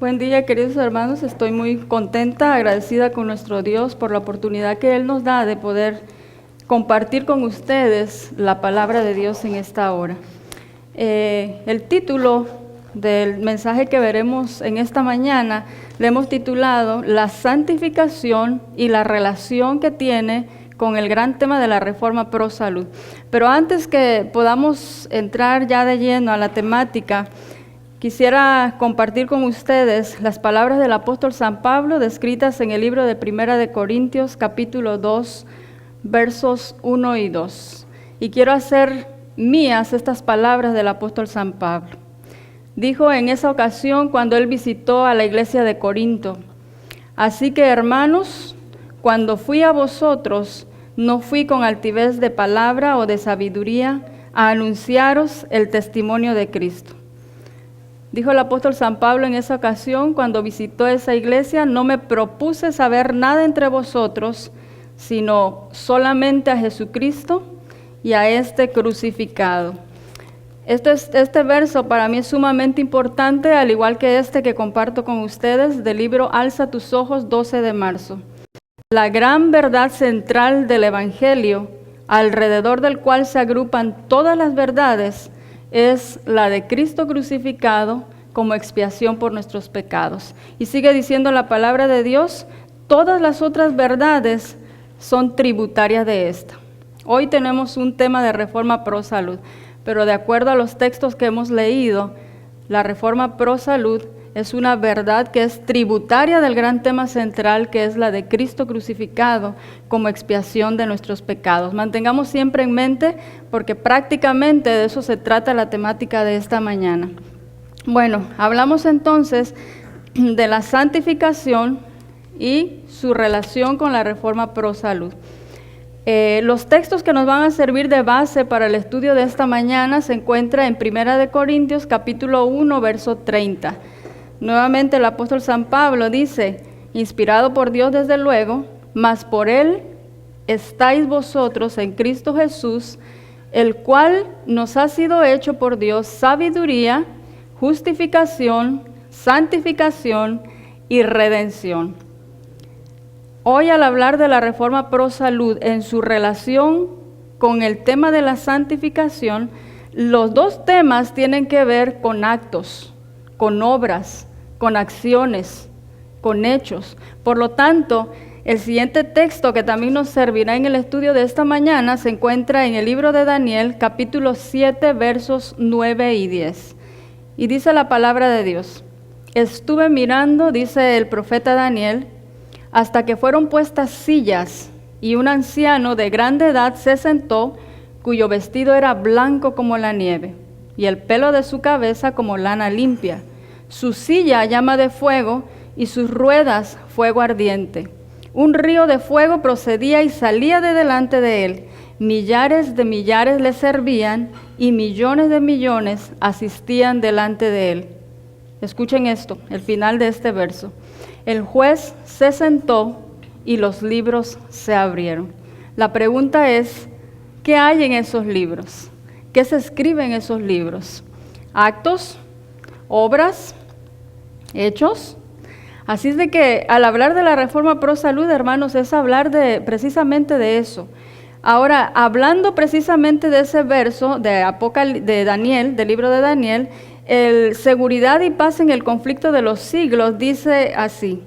Buen día, queridos hermanos. Estoy muy contenta, agradecida con nuestro Dios por la oportunidad que Él nos da de poder compartir con ustedes la palabra de Dios en esta hora. El título del mensaje que veremos en esta mañana le hemos titulado La santificación y la relación que tiene con el gran tema de la Reforma Pro Salud. Pero antes que podamos entrar ya de lleno a la temática, quisiera compartir con ustedes las palabras del apóstol San Pablo descritas en el libro de Primera de Corintios, capítulo 2, versos 1 y 2. Y quiero hacer mías estas palabras del apóstol San Pablo. Dijo en esa ocasión cuando él visitó a la iglesia de Corinto: así que, hermanos, cuando fui a vosotros, no fui con altivez de palabra o de sabiduría a anunciaros el testimonio de Cristo. Dijo el apóstol San Pablo en esa ocasión, cuando visitó esa iglesia: no me propuse saber nada entre vosotros, sino solamente a Jesucristo y a este crucificado. Este verso para mí es sumamente importante, al igual que este que comparto con ustedes del libro Alza tus ojos, 12 de marzo. La gran verdad central del Evangelio, alrededor del cual se agrupan todas las verdades, es la de Cristo crucificado como expiación por nuestros pecados. Y sigue diciendo la palabra de Dios: todas las otras verdades son tributarias de esta. Hoy tenemos un tema de Reforma Pro Salud, pero de acuerdo a los textos que hemos leído, la Reforma Pro Salud es una verdad que es tributaria del gran tema central, que es la de Cristo crucificado como expiación de nuestros pecados. Mantengamos siempre en mente, porque prácticamente de eso se trata la temática de esta mañana. Bueno, hablamos entonces de la santificación y su relación con la Reforma Pro Salud. Los textos que nos van a servir de base para el estudio de esta mañana se encuentran en Primera de Corintios, capítulo 1, verso 30. Nuevamente el apóstol San Pablo dice: inspirado por Dios desde luego, mas por Él estáis vosotros en Cristo Jesús, el cual nos ha sido hecho por Dios sabiduría, justificación, santificación y redención. Hoy, al hablar de la Reforma Pro Salud en su relación con el tema de la santificación, los dos temas tienen que ver con actos, con obras, con acciones, con hechos. Por lo tanto, el siguiente texto que también nos servirá en el estudio de esta mañana se encuentra en el libro de Daniel, capítulo 7, versos 9 y 10. Y dice la palabra de Dios: estuve mirando, dice el profeta Daniel, hasta que fueron puestas sillas, y un anciano de grande edad se sentó, cuyo vestido era blanco como la nieve, y el pelo de su cabeza como lana limpia. Su silla llama de fuego, y sus ruedas fuego ardiente. Un río de fuego procedía y salía de delante de él. Millares de millares le servían, y millones de millones asistían delante de él. Escuchen esto, el final de este verso. El juez se sentó y los libros se abrieron. La pregunta es: ¿qué hay en esos libros? ¿Qué se escribe en esos libros? ¿Actos? ¿Obras? ¿Hechos? Así es de que al hablar de la Reforma Pro Salud, hermanos, es hablar precisamente de eso. Ahora, hablando precisamente de ese verso de Daniel, del libro de Daniel, el seguridad y paz en el conflicto de los siglos dice así: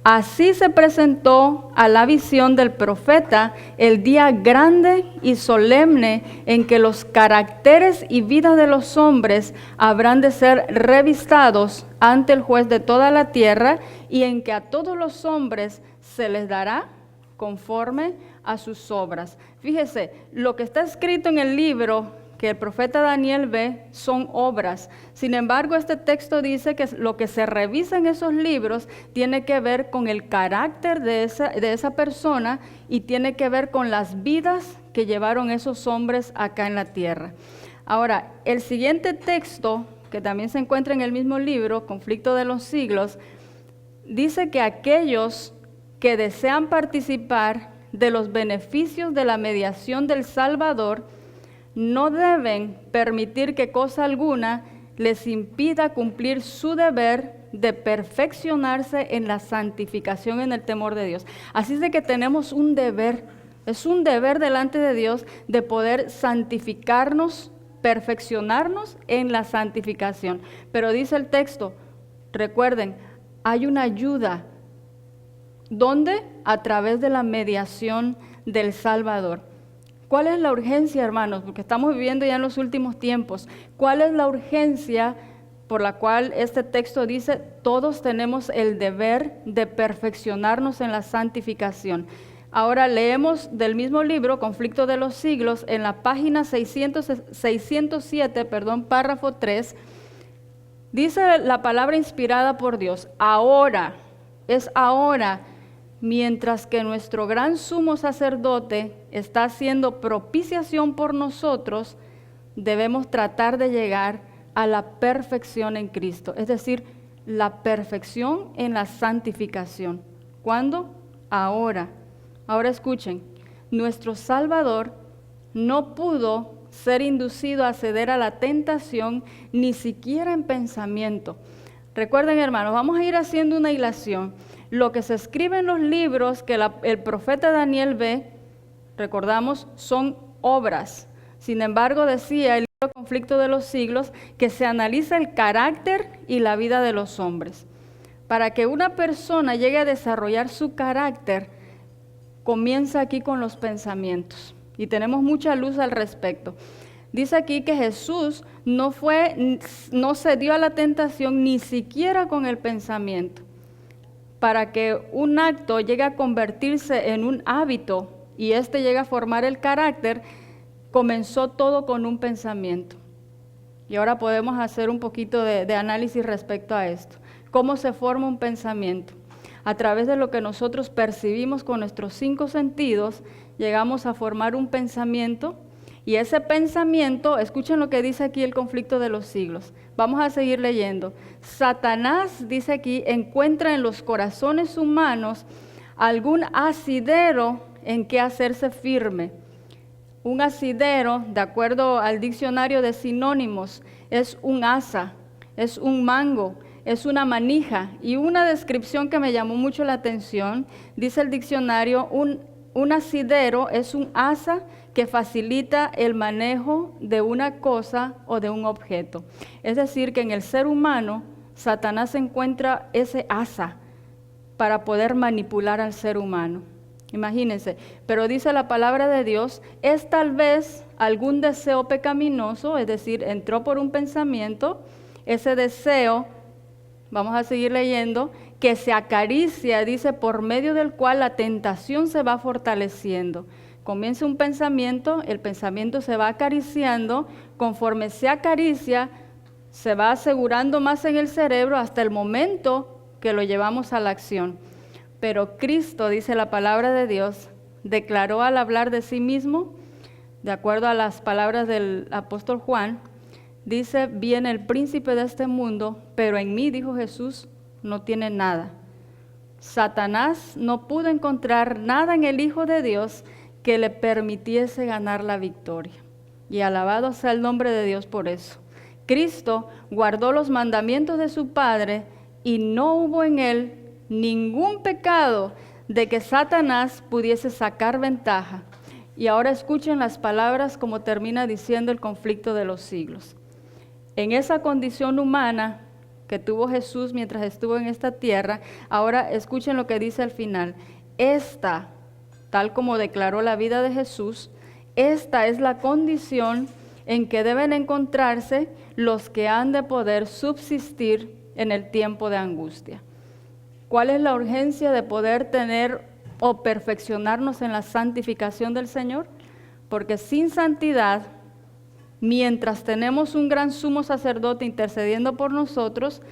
así se presentó a la visión del profeta el día grande y solemne en que los caracteres y vidas de los hombres habrán de ser revistados ante el juez de toda la tierra, y en que a todos los hombres se les dará conforme a sus obras. Fíjese, lo que está escrito en el libro que el profeta Daniel ve son obras. Sin embargo, este texto dice que lo que se revisa en esos libros tiene que ver con el carácter de esa persona, y tiene que ver con las vidas que llevaron esos hombres acá en la tierra. Ahora, el siguiente texto, que también se encuentra en el mismo libro, Conflicto de los Siglos, dice que aquellos que desean participar de los beneficios de la mediación del Salvador no deben permitir que cosa alguna les impida cumplir su deber de perfeccionarse en la santificación, en el temor de Dios. Así es de que tenemos un deber, es un deber delante de Dios de poder santificarnos, perfeccionarnos en la santificación. Pero dice el texto, recuerden, hay una ayuda. ¿Dónde? A través de la mediación del Salvador. ¿Cuál es la urgencia, hermanos? Porque estamos viviendo ya en los últimos tiempos. ¿Cuál es la urgencia por la cual este texto dice, todos tenemos el deber de perfeccionarnos en la santificación? Ahora leemos del mismo libro, Conflicto de los Siglos, en la página 607, párrafo 3, dice la palabra inspirada por Dios, ahora, es ahora, mientras que nuestro gran sumo sacerdote está haciendo propiciación por nosotros, debemos tratar de llegar a la perfección en Cristo, es decir, la perfección en la santificación. ¿Cuándo? Ahora. Ahora escuchen, nuestro Salvador no pudo ser inducido a ceder a la tentación, ni siquiera en pensamiento. Recuerden, hermanos, vamos a ir haciendo una hilación. Lo que se escribe en los libros que el profeta Daniel ve, recordamos, son obras. Sin embargo, decía el libro Conflicto de los Siglos que se analiza el carácter y la vida de los hombres. Para que una persona llegue a desarrollar su carácter, comienza aquí con los pensamientos. Y tenemos mucha luz al respecto. Dice aquí que Jesús no cedió a la tentación ni siquiera con el pensamiento. Para que un acto llegue a convertirse en un hábito y éste llegue a formar el carácter, comenzó todo con un pensamiento. Y ahora podemos hacer un poquito de análisis respecto a esto. ¿Cómo se forma un pensamiento? A través de lo que nosotros percibimos con nuestros 5 sentidos, llegamos a formar un pensamiento, y ese pensamiento, escuchen lo que dice aquí el Conflicto de los Siglos. Vamos a seguir leyendo. Satanás, dice aquí, encuentra en los corazones humanos algún asidero en que hacerse firme. Un asidero, de acuerdo al diccionario de sinónimos, es un asa, es un mango, es una manija. Y una descripción que me llamó mucho la atención, dice el diccionario, un asidero es un asa que facilita el manejo de una cosa o de un objeto. Es decir, que en el ser humano, Satanás encuentra ese asa para poder manipular al ser humano. Imagínense, pero dice la palabra de Dios, es tal vez algún deseo pecaminoso, es decir, entró por un pensamiento, ese deseo, vamos a seguir leyendo, que se acaricia, dice, por medio del cual la tentación se va fortaleciendo. Comienza un pensamiento, el pensamiento se va acariciando, conforme se acaricia, se va asegurando más en el cerebro hasta el momento que lo llevamos a la acción. Pero Cristo, dice la palabra de Dios, declaró al hablar de sí mismo, de acuerdo a las palabras del apóstol Juan, dice, viene el príncipe de este mundo, pero en mí, dijo Jesús, no tiene nada. Satanás no pudo encontrar nada en el Hijo de Dios que le permitiese ganar la victoria. Y alabado sea el nombre de Dios por eso. Cristo guardó los mandamientos de su Padre y no hubo en él ningún pecado de que Satanás pudiese sacar ventaja. Y ahora escuchen las palabras como termina diciendo el Conflicto de los Siglos. En esa condición humana que tuvo Jesús mientras estuvo en esta tierra, ahora escuchen lo que dice al final. Esta, tal como declaró la vida de Jesús, esta es la condición en que deben encontrarse los que han de poder subsistir en el tiempo de angustia. ¿Cuál es la urgencia de poder tener o perfeccionarnos en la santificación del Señor? Porque sin santidad, mientras tenemos un gran sumo sacerdote intercediendo por nosotros,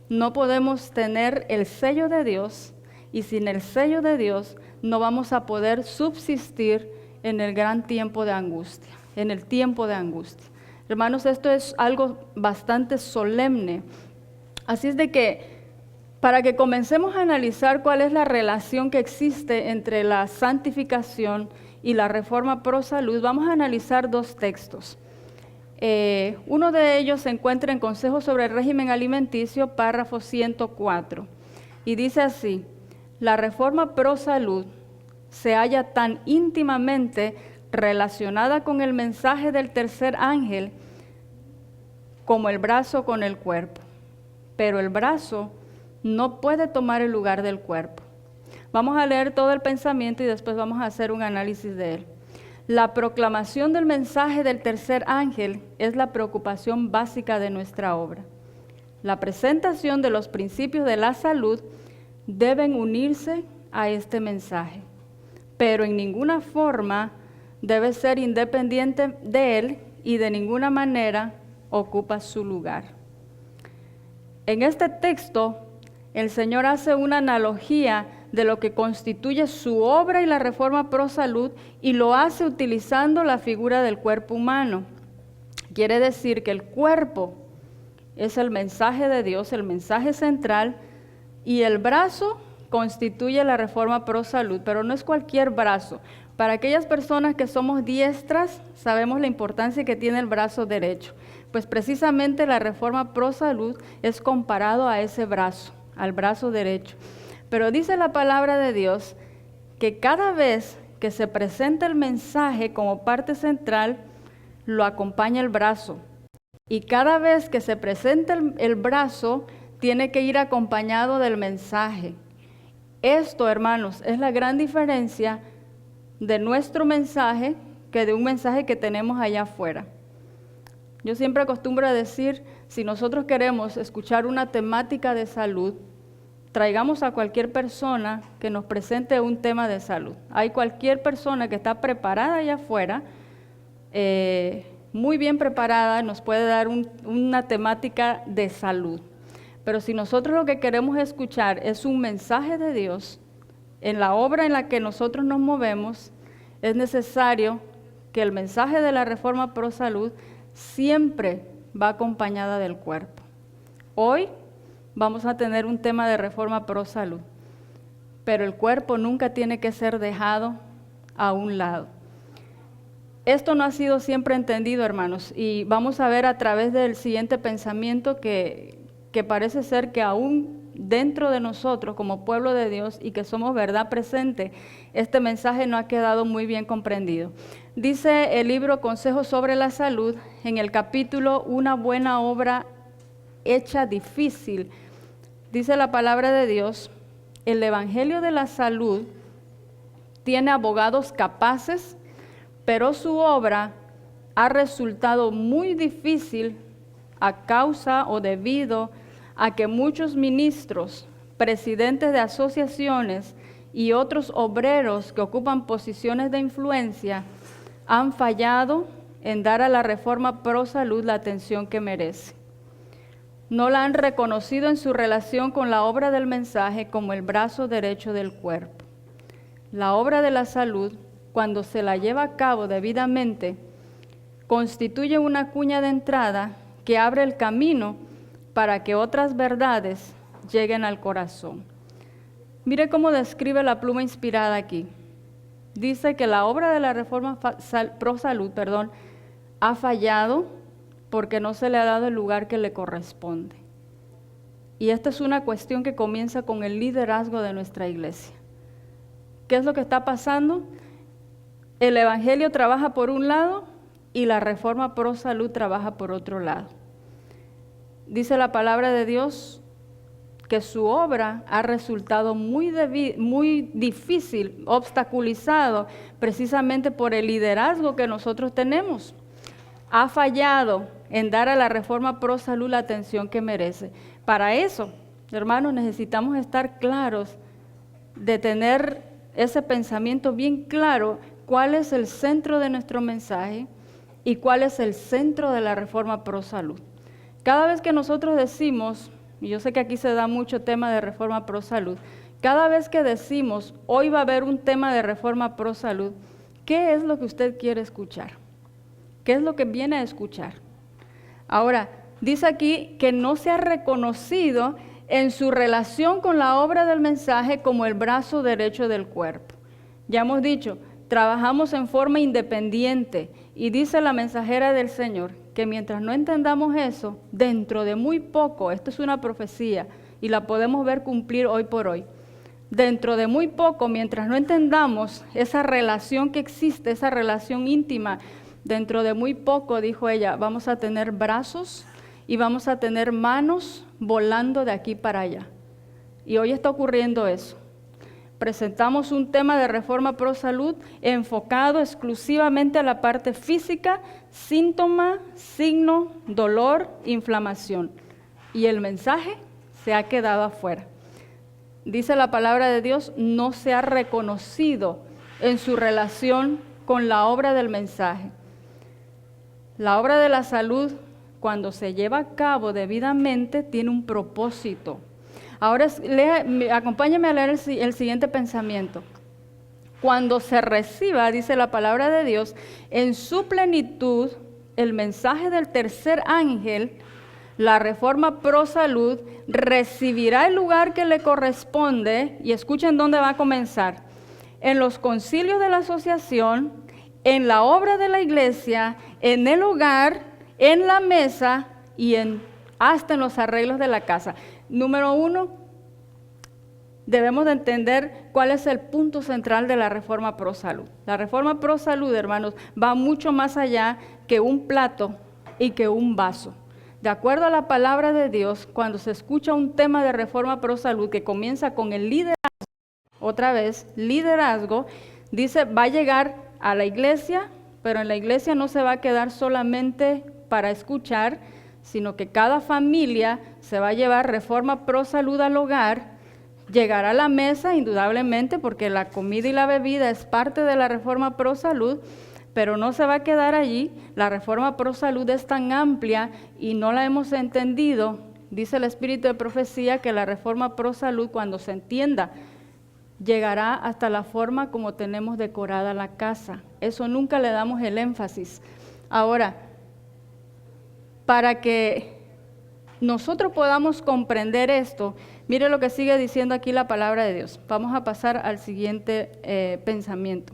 no podemos tener el sello de Dios, y sin el sello de Dios no vamos a poder subsistir en el gran tiempo de angustia, en el tiempo de angustia. Hermanos, esto es algo bastante solemne. Así es de que, para que comencemos a analizar cuál es la relación que existe entre la santificación y la reforma pro salud, vamos a analizar 2 textos. Uno de ellos se encuentra en Consejos sobre el régimen alimenticio, párrafo 104, y dice así: la reforma pro salud se halla tan íntimamente relacionada con el mensaje del tercer ángel como el brazo con el cuerpo, pero el brazo no puede tomar el lugar del cuerpo. Vamos a leer todo el pensamiento y después vamos a hacer un análisis de él. La proclamación del mensaje del tercer ángel es la preocupación básica de nuestra obra. La presentación de los principios de la salud deben unirse a este mensaje, pero en ninguna forma debe ser independiente de él y de ninguna manera ocupa su lugar. En este texto, el Señor hace una analogía de lo que constituye su obra y la reforma pro salud, y lo hace utilizando la figura del cuerpo humano. Quiere decir que el cuerpo es el mensaje de Dios, el mensaje central, y el brazo constituye la reforma pro salud, pero no es cualquier brazo. Para aquellas personas que somos diestras, sabemos la importancia que tiene el brazo derecho, pues precisamente la reforma pro salud es comparado a ese brazo, al brazo derecho. Pero dice la palabra de Dios que cada vez que se presenta el mensaje como parte central, lo acompaña el brazo. Y cada vez que se presenta el brazo, tiene que ir acompañado del mensaje. Esto, hermanos, es la gran diferencia de nuestro mensaje que de un mensaje que tenemos allá afuera. Yo siempre acostumbro a decir, si nosotros queremos escuchar una temática de salud, traigamos a cualquier persona que nos presente un tema de salud. Hay cualquier persona que está preparada allá afuera, muy bien preparada, nos puede dar una temática de salud. Pero si nosotros lo que queremos escuchar es un mensaje de Dios, en la obra en la que nosotros nos movemos, es necesario que el mensaje de la reforma pro salud siempre va acompañada del cuerpo. Hoy vamos a tener un tema de reforma pro salud, pero el cuerpo nunca tiene que ser dejado a un lado. Esto no ha sido siempre entendido, hermanos, y vamos a ver a través del siguiente pensamiento que parece ser que aún dentro de nosotros como pueblo de Dios y que somos verdad presente, este mensaje no ha quedado muy bien comprendido. Dice el libro Consejos sobre la Salud, en el capítulo Una buena obra hecha difícil, dice la palabra de Dios: el Evangelio de la Salud tiene abogados capaces, pero su obra ha resultado muy difícil a causa o debido a que muchos ministros, presidentes de asociaciones y otros obreros que ocupan posiciones de influencia han fallado en dar a la reforma pro salud la atención que merece. No la han reconocido en su relación con la obra del mensaje como el brazo derecho del cuerpo. La obra de la salud, cuando se la lleva a cabo debidamente, constituye una cuña de entrada que abre el camino para que otras verdades lleguen al corazón. Mire cómo describe la pluma inspirada aquí. Dice que la obra de la reforma pro salud, ha fallado porque no se le ha dado el lugar que le corresponde. Y esta es una cuestión que comienza con el liderazgo de nuestra iglesia. ¿Qué es lo que está pasando? El Evangelio trabaja por un lado y la reforma pro salud trabaja por otro lado. Dice la palabra de Dios que su obra ha resultado muy difícil, obstaculizado precisamente por el liderazgo que nosotros tenemos. Ha fallado en dar a la reforma pro salud la atención que merece. Para eso, hermanos, necesitamos estar claros de tener ese pensamiento bien claro, cuál es el centro de nuestro mensaje y cuál es el centro de la reforma pro salud. Cada vez que nosotros decimos, y yo sé que aquí se da mucho tema de reforma pro salud, cada vez que decimos, hoy va a haber un tema de reforma pro salud, ¿qué es lo que usted quiere escuchar? ¿Qué es lo que viene a escuchar? Ahora, dice aquí que no se ha reconocido en su relación con la obra del mensaje como el brazo derecho del cuerpo. Ya hemos dicho, trabajamos en forma independiente Y dice la mensajera del Señor que mientras no entendamos eso, dentro de muy poco, esto es una profecía y la podemos ver cumplir hoy por hoy, dentro de muy poco, mientras no entendamos esa relación que existe, esa relación íntima, dentro de muy poco, dijo ella, vamos a tener brazos y vamos a tener manos volando de aquí para allá. Y hoy está ocurriendo eso. Presentamos un tema de Reforma Pro Salud enfocado exclusivamente a la parte física, síntoma, signo, dolor, inflamación. Y el mensaje se ha quedado afuera. Dice la palabra de Dios, no se ha reconocido en su relación con la obra del mensaje. La obra de la salud, cuando se lleva a cabo debidamente, tiene un propósito. Ahora, acompáñame a leer el siguiente pensamiento. Cuando se reciba, dice la palabra de Dios, en su plenitud, el mensaje del tercer ángel, la Reforma Pro Salud, recibirá el lugar que le corresponde, y escuchen dónde va a comenzar, en los concilios de la asociación, en la obra de la iglesia, en el hogar, en la mesa y hasta en los arreglos de la casa. Número 1, debemos de entender cuál es el punto central de la Reforma Pro Salud. La Reforma Pro Salud, hermanos, va mucho más allá que un plato y que un vaso. De acuerdo a la palabra de Dios, cuando se escucha un tema de Reforma Pro Salud que comienza con el liderazgo, otra vez, liderazgo, dice, va a llegar a la iglesia, pero en la iglesia no se va a quedar solamente para escuchar, sino que cada familia se va a llevar Reforma Pro Salud al hogar, llegará a la mesa indudablemente porque la comida y la bebida es parte de la Reforma Pro Salud, pero no se va a quedar allí. La Reforma Pro Salud es tan amplia y no la hemos entendido. Dice el Espíritu de Profecía que la Reforma Pro Salud, cuando se entienda, llegará hasta la forma como tenemos decorada la casa. Eso nunca le damos el énfasis. Ahora, para que nosotros podamos comprender esto, mire lo que sigue diciendo aquí la palabra de Dios. Vamos a pasar al siguiente pensamiento.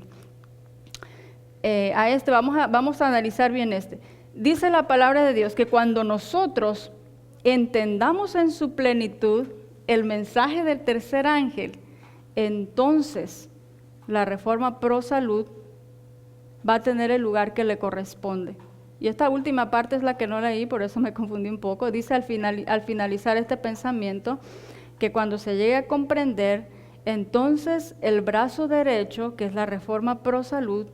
Vamos a analizar bien este. Dice la palabra de Dios que cuando nosotros entendamos en su plenitud el mensaje del tercer ángel, entonces la Reforma Pro Salud va a tener el lugar que le corresponde. Y esta última parte es la que no leí, por eso me confundí un poco. Dice al finalizar este pensamiento que cuando se llegue a comprender, entonces el brazo derecho, que es la Reforma Pro Salud,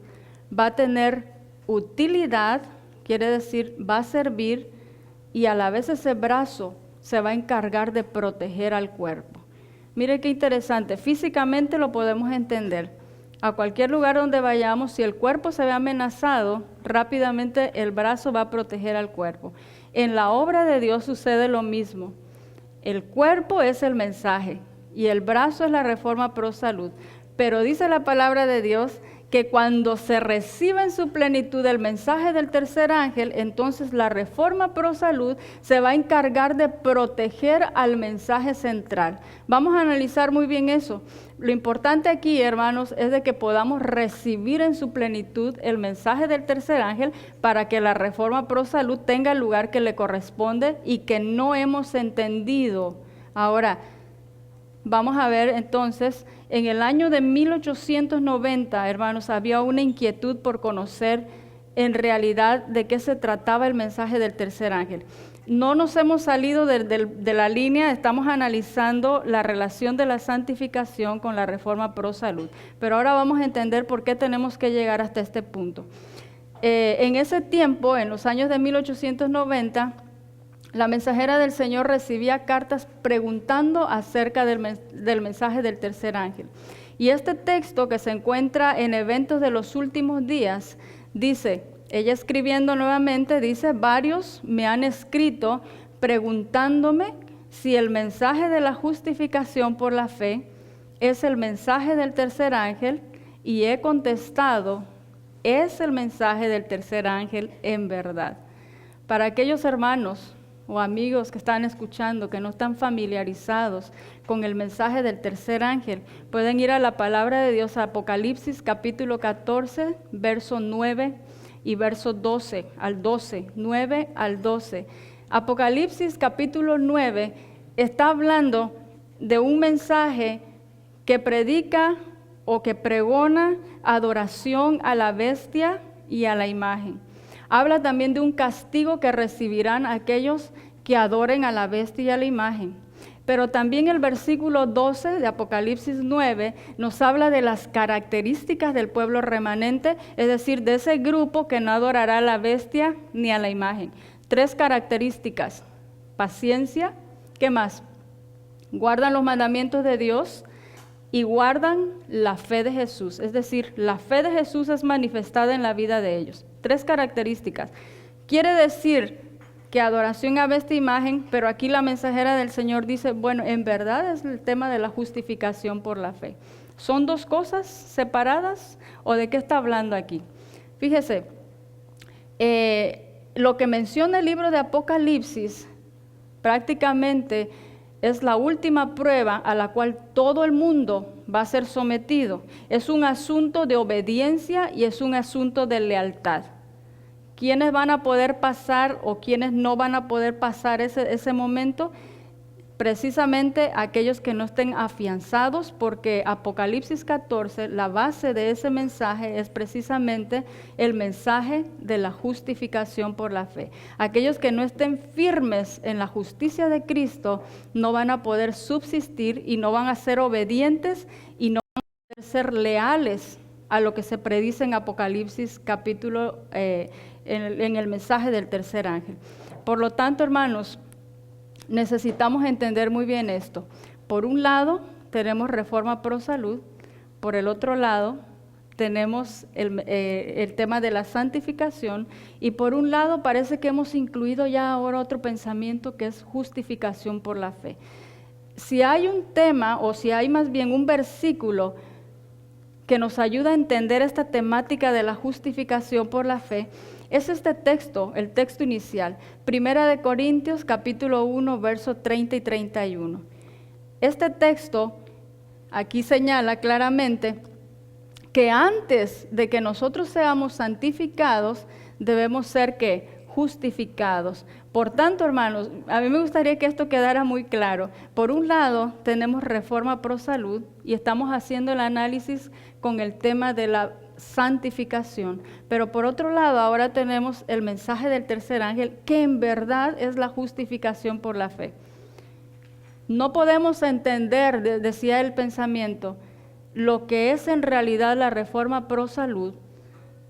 va a tener utilidad, quiere decir, va a servir, y a la vez ese brazo se va a encargar de proteger al cuerpo. Mire qué interesante, físicamente lo podemos entender. A cualquier lugar donde vayamos, si el cuerpo se ve amenazado, rápidamente el brazo va a proteger al cuerpo. En la obra de Dios sucede lo mismo. El cuerpo es el mensaje y el brazo es la Reforma Pro Salud. Pero dice la palabra de Dios que cuando se reciba en su plenitud el mensaje del tercer ángel, entonces la Reforma Pro Salud se va a encargar de proteger al mensaje central. Vamos a analizar muy bien eso. Lo importante aquí, hermanos, es de que podamos recibir en su plenitud el mensaje del tercer ángel para que la Reforma Pro Salud tenga el lugar que le corresponde y que no hemos entendido. Ahora, vamos a ver entonces, en el año de 1890, hermanos, había una inquietud por conocer en realidad de qué se trataba el mensaje del tercer ángel. No nos hemos salido de la línea, estamos analizando la relación de la santificación con la Reforma Pro Salud, pero ahora vamos a entender por qué tenemos que llegar hasta este punto. En ese tiempo, en los años de 1890, la mensajera del Señor recibía cartas preguntando acerca del mensaje del tercer ángel. Y este texto que se encuentra en Eventos de los Últimos Días, dice, ella escribiendo nuevamente, dice, varios me han escrito preguntándome si el mensaje de la justificación por la fe es el mensaje del tercer ángel, y he contestado, es el mensaje del tercer ángel en verdad. Para aquellos hermanos o amigos que están escuchando, que no están familiarizados con el mensaje del tercer ángel, pueden ir a la palabra de Dios, Apocalipsis capítulo 14, verso 9 y verso 12 al 12, 9 al 12. Apocalipsis capítulo 9 está hablando de un mensaje que predica o que pregona adoración a la bestia y a la imagen. Habla también de un castigo que recibirán aquellos que adoren a la bestia y a la imagen. Pero también el versículo 12 de Apocalipsis 9 nos habla de las características del pueblo remanente, es decir, de ese grupo que no adorará a la bestia ni a la imagen. 3 características: paciencia, ¿qué más? Guardan los mandamientos de Dios y guardan la fe de Jesús. Es decir, la fe de Jesús es manifestada en la vida de ellos. 3 características. Quiere decir que adoración a bestia e imagen, pero aquí la mensajera del Señor dice, bueno, en verdad es el tema de la justificación por la fe. ¿Son 2 cosas separadas o de qué está hablando aquí? Fíjese, lo que menciona el libro de Apocalipsis prácticamente es la última prueba a la cual todo el mundo va a ser sometido. Es un asunto de obediencia y es un asunto de lealtad. ¿Quiénes van a poder pasar o quiénes no van a poder pasar ese momento? Precisamente aquellos que no estén afianzados, porque Apocalipsis 14, la base de ese mensaje es precisamente el mensaje de la justificación por la fe. Aquellos que no estén firmes en la justicia de Cristo no van a poder subsistir y no van a ser obedientes y no van a poder ser leales a lo que se predice en Apocalipsis capítulo, en el mensaje del tercer ángel. Por lo tanto, hermanos, necesitamos entender muy bien esto. Por un lado, tenemos Reforma Pro Salud. Por el otro lado, tenemos el tema de la santificación. Y por un lado, parece que hemos incluido ya ahora otro pensamiento que es justificación por la fe. Si hay un tema, o si hay más bien un versículo que nos ayuda a entender esta temática de la justificación por la fe, es este texto, el texto inicial, 1 Corintios capítulo 1, versos 30 y 31. Este texto aquí señala claramente que antes de que nosotros seamos santificados, debemos ser ¿qué? Justificados. Por tanto, hermanos, a mí me gustaría que esto quedara muy claro. Por un lado, tenemos Reforma Pro Salud y estamos haciendo el análisis con el tema de la santificación, pero por otro lado ahora tenemos el mensaje del tercer ángel, que en verdad es la justificación por la fe. No podemos entender, decía el pensamiento, lo que es en realidad la Reforma Pro Salud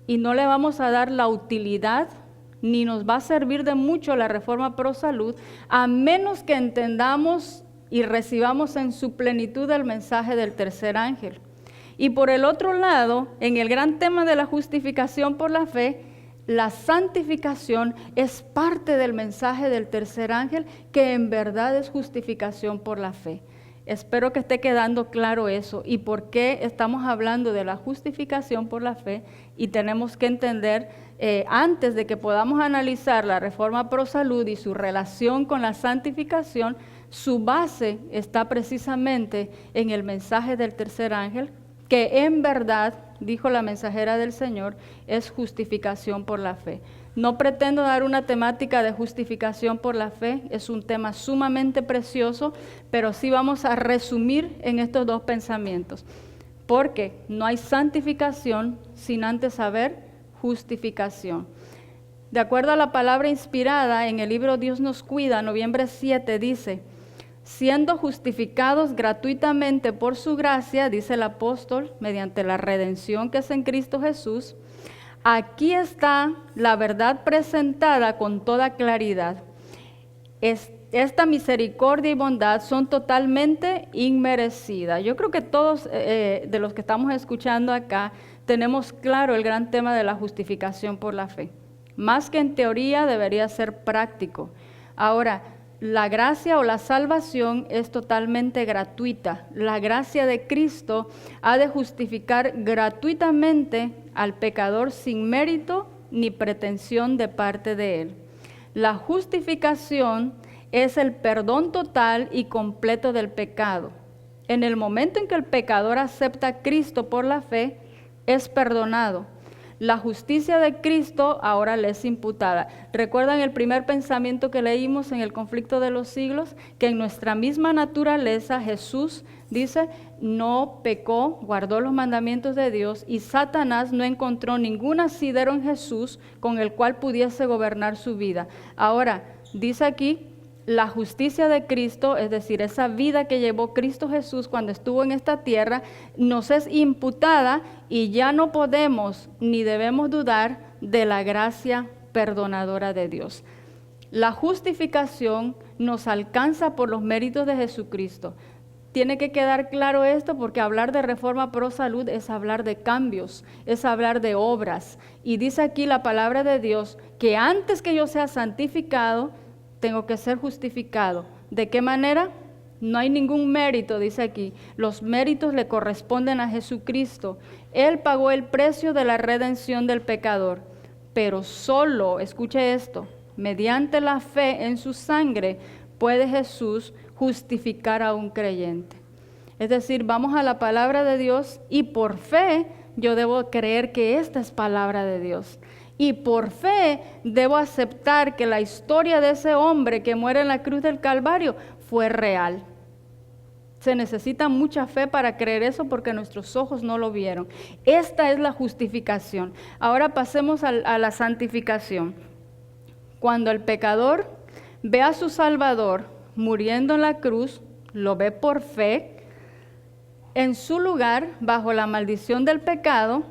y no le vamos a dar la utilidad ni nos va a servir de mucho la Reforma Pro Salud a menos que entendamos y recibamos en su plenitud el mensaje del tercer ángel. Y por el otro lado, en el gran tema de la justificación por la fe, la santificación es parte del mensaje del tercer ángel, que en verdad es justificación por la fe. Espero que esté quedando claro eso y por qué estamos hablando de la justificación por la fe, y tenemos que entender, antes de que podamos analizar la Reforma Pro Salud y su relación con la santificación, su base está precisamente en el mensaje del tercer ángel, que en verdad, dijo la mensajera del Señor, es justificación por la fe. No pretendo dar una temática de justificación por la fe, es un tema sumamente precioso, pero sí vamos a resumir en estos 2 pensamientos, porque no hay santificación sin antes saber justificación. De acuerdo a la palabra inspirada en el libro Dios nos cuida, noviembre 7, dice: siendo justificados gratuitamente por su gracia, dice el apóstol, mediante la redención que es en Cristo Jesús, aquí está la verdad presentada con toda claridad. Esta misericordia y bondad son totalmente inmerecidas. Yo creo que todos de los que estamos escuchando acá tenemos claro el gran tema de la justificación por la fe. Más que en teoría, debería ser práctico. Ahora, la gracia o la salvación es totalmente gratuita. La gracia de Cristo ha de justificar gratuitamente al pecador sin mérito ni pretensión de parte de él. La justificación es el perdón total y completo del pecado. En el momento en que el pecador acepta a Cristo por la fe, es perdonado. La justicia de Cristo ahora le es imputada. ¿Recuerdan el primer pensamiento que leímos en el conflicto de los siglos? Que en nuestra misma naturaleza Jesús, dice, no pecó, guardó los mandamientos de Dios, y Satanás no encontró ningún asidero en Jesús con el cual pudiese gobernar su vida. Ahora, dice aquí, la justicia de Cristo, es decir, esa vida que llevó Cristo Jesús cuando estuvo en esta tierra, nos es imputada y ya no podemos ni debemos dudar de la gracia perdonadora de Dios. La justificación nos alcanza por los méritos de Jesucristo. Tiene que quedar claro esto porque hablar de reforma pro salud es hablar de cambios, es hablar de obras. Y dice aquí la palabra de Dios que antes que yo sea santificado, tengo que ser justificado. ¿De qué manera? No hay ningún mérito, dice aquí. Los méritos le corresponden a Jesucristo. Él pagó el precio de la redención del pecador. Pero solo, escuche esto, mediante la fe en su sangre puede Jesús justificar a un creyente. Es decir, vamos a la palabra de Dios y por fe yo debo creer que esta es palabra de Dios. Y por fe debo aceptar que la historia de ese hombre que muere en la cruz del Calvario fue real. Se necesita mucha fe para creer eso porque nuestros ojos no lo vieron. Esta es la justificación. Ahora pasemos a la santificación. Cuando el pecador ve a su Salvador muriendo en la cruz, lo ve por fe, en su lugar, bajo la maldición del pecado,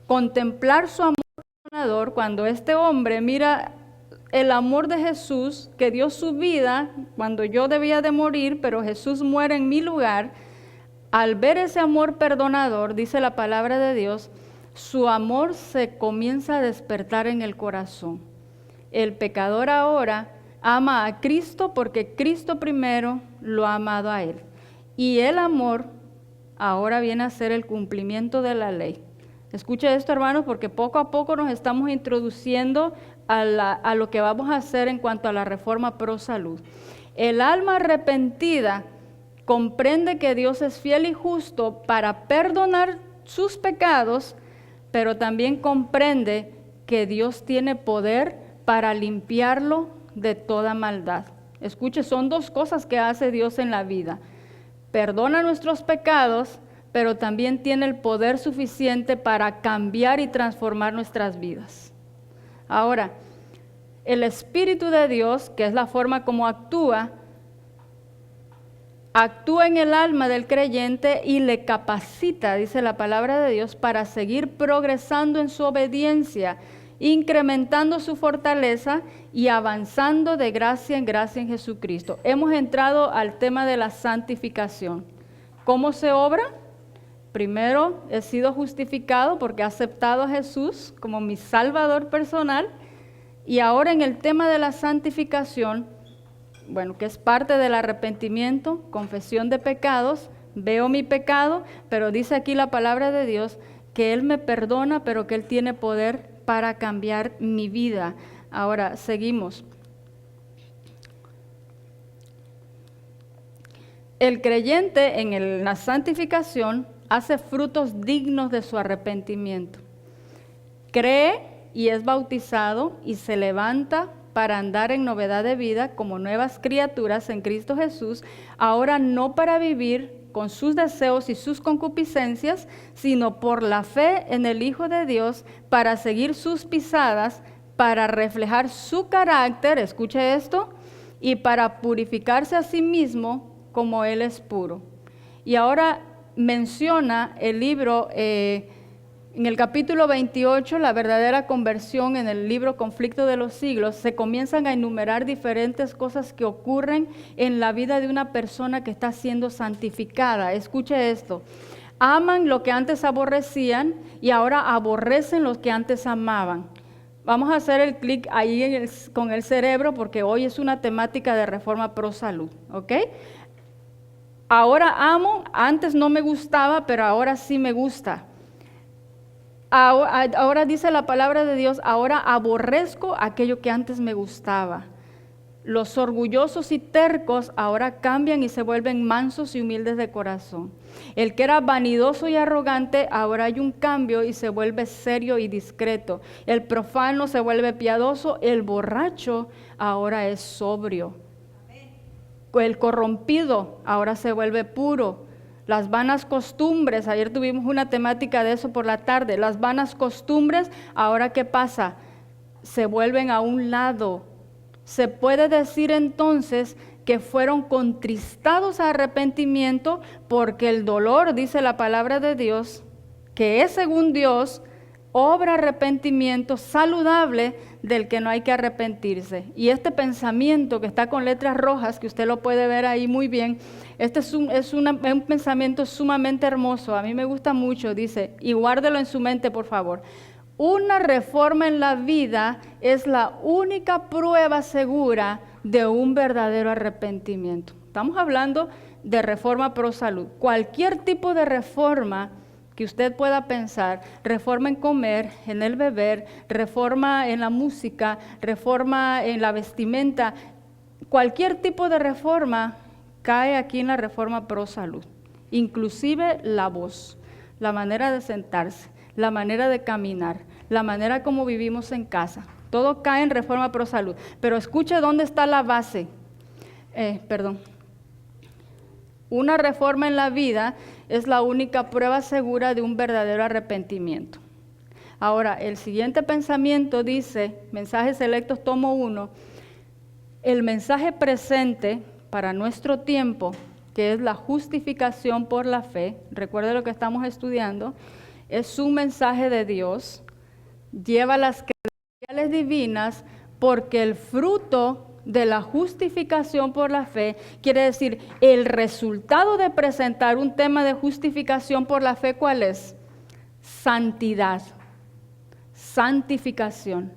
contemplar su amor perdonador, cuando este hombre mira el amor de Jesús, que dio su vida cuando yo debía de morir, pero Jesús muere en mi lugar, al ver ese amor perdonador, dice la palabra de Dios, su amor se comienza a despertar en el corazón. El pecador ahora ama a Cristo porque Cristo primero lo ha amado a él. Y el amor ahora viene a ser el cumplimiento de la ley. Escuche esto, hermanos, porque poco a poco nos estamos introduciendo a lo que vamos a hacer en cuanto a la reforma pro salud. El alma arrepentida comprende que Dios es fiel y justo para perdonar sus pecados, pero también comprende que Dios tiene poder para limpiarlo de toda maldad. Escuche, son dos cosas que hace Dios en la vida. Perdona nuestros pecados, pero también tiene el poder suficiente para cambiar y transformar nuestras vidas. Ahora, el Espíritu de Dios, que es la forma como actúa en el alma del creyente y le capacita, dice la palabra de Dios, para seguir progresando en su obediencia, incrementando su fortaleza y avanzando de gracia en gracia en Jesucristo. Hemos entrado al tema de la santificación. ¿Cómo se obra? Primero, he sido justificado porque he aceptado a Jesús como mi Salvador personal. Y ahora en el tema de la santificación, bueno, que es parte del arrepentimiento, confesión de pecados, veo mi pecado, pero dice aquí la palabra de Dios que Él me perdona, pero que Él tiene poder para cambiar mi vida. Ahora, seguimos. El creyente en la santificación hace frutos dignos de su arrepentimiento. Cree y es bautizado y se levanta para andar en novedad de vida como nuevas criaturas en Cristo Jesús, ahora no para vivir con sus deseos y sus concupiscencias, sino por la fe en el Hijo de Dios, para seguir sus pisadas, para reflejar su carácter, escuche esto, y para purificarse a sí mismo como Él es puro. Y ahora menciona el libro, en el capítulo 28, la verdadera conversión, en el libro Conflicto de los Siglos, se comienzan a enumerar diferentes cosas que ocurren en la vida de una persona que está siendo santificada. Escuche esto. Aman lo que antes aborrecían y ahora aborrecen lo que antes amaban. Vamos a hacer el clic ahí con el cerebro porque hoy es una temática de reforma pro salud, ¿ok? Ahora amo, antes no me gustaba, pero ahora sí me gusta. Ahora dice la palabra de Dios, ahora aborrezco aquello que antes me gustaba. Los orgullosos y tercos ahora cambian y se vuelven mansos y humildes de corazón. El que era vanidoso y arrogante, ahora hay un cambio y se vuelve serio y discreto. El profano se vuelve piadoso, el borracho ahora es sobrio. El corrompido ahora se vuelve puro. Las vanas costumbres, ayer tuvimos una temática de eso por la tarde, las vanas costumbres, ahora ¿qué pasa? Se vuelven a un lado. Se puede decir entonces que fueron contristados a arrepentimiento porque el dolor, dice la palabra de Dios, que es según Dios, obra arrepentimiento saludable del que no hay que arrepentirse. Y este pensamiento que está con letras rojas, que usted lo puede ver ahí muy bien, este es un pensamiento sumamente hermoso, a mí me gusta mucho, dice, y guárdelo en su mente por favor. Una reforma en la vida es la única prueba segura de un verdadero arrepentimiento. Estamos hablando de reforma pro salud. Cualquier tipo de reforma que usted pueda pensar, reforma en comer, en el beber, reforma en la música, reforma en la vestimenta, cualquier tipo de reforma cae aquí en la reforma pro salud. Inclusive la voz, la manera de sentarse, la manera de caminar, la manera como vivimos en casa. Todo cae en reforma pro salud. Pero escuche dónde está la base. Una reforma en la vida es la única prueba segura de un verdadero arrepentimiento. Ahora, el siguiente pensamiento dice, Mensajes Selectos, tomo 1, el mensaje presente para nuestro tiempo, que es la justificación por la fe, recuerde lo que estamos estudiando, es un mensaje de Dios, lleva las credenciales divinas, porque el fruto de la justificación por la fe quiere decir el resultado de presentar un tema de justificación por la fe, ¿cuál es? Santidad, santificación.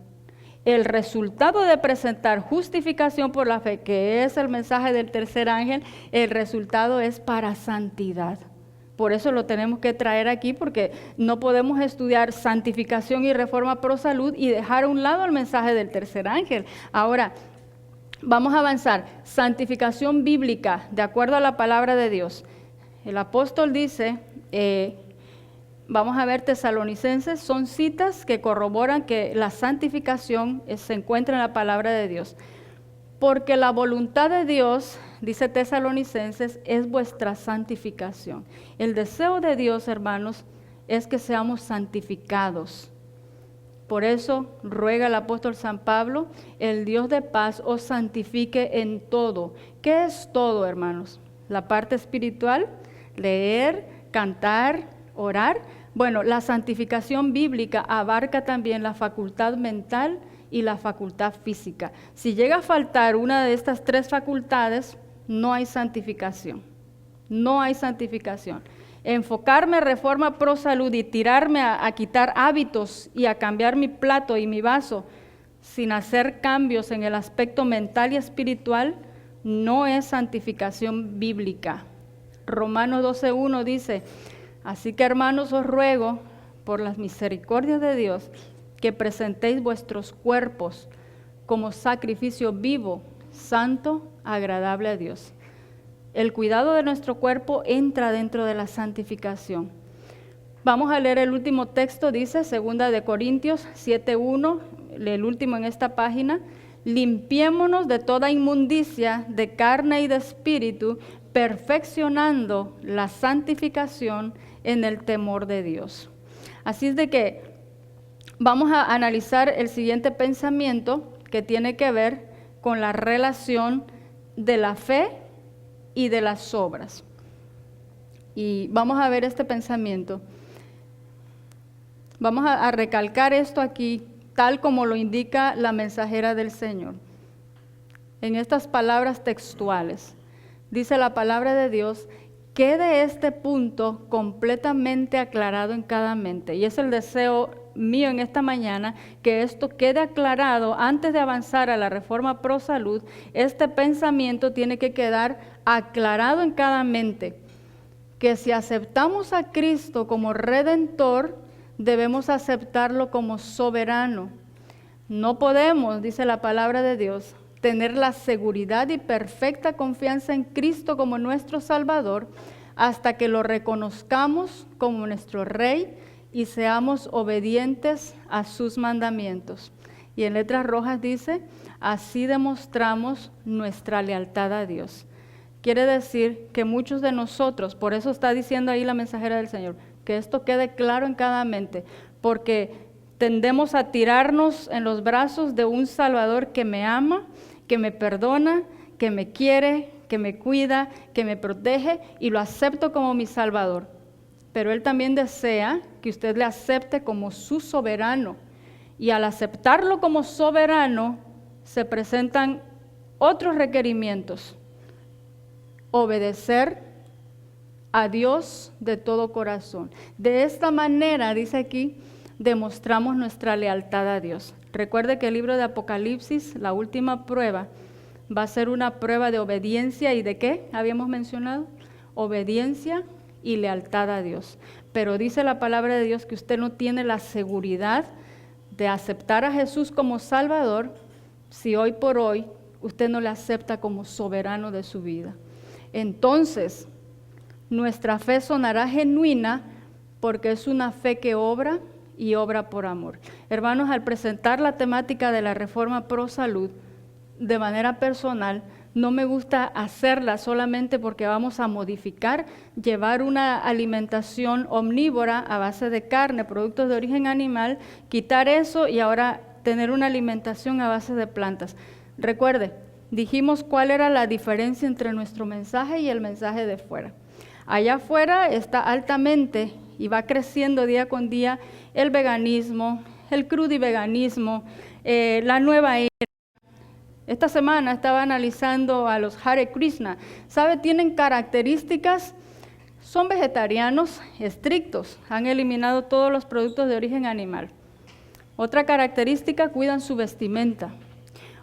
El resultado de presentar justificación por la fe, que es el mensaje del tercer ángel, el resultado es para santidad. Por eso lo tenemos que traer aquí, porque no podemos estudiar santificación y reforma pro salud y dejar a un lado el mensaje del tercer ángel. Ahora, vamos a avanzar. Santificación bíblica, de acuerdo a la palabra de Dios. El apóstol dice, vamos a ver Tesalonicenses, son citas que corroboran que la santificación se encuentra en la palabra de Dios. Porque la voluntad de Dios, dice Tesalonicenses, es vuestra santificación. El deseo de Dios, hermanos, es que seamos santificados. Por eso ruega el apóstol San Pablo, el Dios de paz os santifique en todo. ¿Qué es todo, hermanos? La parte espiritual, leer, cantar, orar. Bueno, la santificación bíblica abarca también la facultad mental y la facultad física. Si llega a faltar una de estas tres facultades, no hay santificación. No hay santificación. Enfocarme en reforma pro salud y tirarme a quitar hábitos y a cambiar mi plato y mi vaso sin hacer cambios en el aspecto mental y espiritual, no es santificación bíblica. Romanos 12:1 dice, así que hermanos os ruego por las misericordias de Dios que presentéis vuestros cuerpos como sacrificio vivo, santo, agradable a Dios. El cuidado de nuestro cuerpo entra dentro de la santificación. Vamos a leer el último texto, dice 2 de Corintios 7:1, el último en esta página. Limpiémonos de toda inmundicia de carne y de espíritu, perfeccionando la santificación en el temor de Dios. Así es de que vamos a analizar el siguiente pensamiento que tiene que ver con la relación de la fe y de las obras. Y vamos a ver este pensamiento. Vamos a recalcar esto aquí, tal como lo indica la mensajera del Señor. En estas palabras textuales, dice la palabra de Dios, quede este punto completamente aclarado en cada mente. Y es el deseo mío en esta mañana, que esto quede aclarado antes de avanzar a la reforma pro salud. Este pensamiento tiene que quedar aclarado en cada mente, que si aceptamos a Cristo como Redentor, debemos aceptarlo como soberano. No podemos, dice la palabra de Dios, tener la seguridad y perfecta confianza en Cristo como nuestro Salvador, hasta que lo reconozcamos como nuestro Rey y seamos obedientes a sus mandamientos. Y en letras rojas dice, así demostramos nuestra lealtad a Dios. Quiere decir que muchos de nosotros, por eso está diciendo ahí la mensajera del Señor, que esto quede claro en cada mente, porque tendemos a tirarnos en los brazos de un Salvador que me ama, que me perdona, que me quiere, que me cuida, que me protege, y lo acepto como mi Salvador. Pero Él también desea que usted le acepte como su soberano. Y al aceptarlo como soberano, se presentan otros requerimientos. Obedecer a Dios de todo corazón. De esta manera, dice aquí, demostramos nuestra lealtad a Dios. Recuerde que el libro de Apocalipsis, la última prueba, va a ser una prueba de obediencia y ¿de qué habíamos mencionado? Obediencia y lealtad a Dios. Pero dice la palabra de Dios que usted no tiene la seguridad de aceptar a Jesús como Salvador si hoy por hoy usted no le acepta como soberano de su vida. Entonces, nuestra fe sonará genuina porque es una fe que obra y obra por amor. Hermanos, al presentar la temática de la Reforma Pro Salud de manera personal, no me gusta hacerla solamente porque vamos a modificar, llevar una alimentación omnívora a base de carne, productos de origen animal, quitar eso y ahora tener una alimentación a base de plantas. Recuerde, dijimos cuál era la diferencia entre nuestro mensaje y el mensaje de fuera. Allá afuera está altamente y va creciendo día con día el veganismo, el crudiveganismo, la nueva era. Esta semana estaba analizando a los Hare Krishna. ¿Sabe? Tienen características, son vegetarianos estrictos, han eliminado todos los productos de origen animal. Otra característica, cuidan su vestimenta.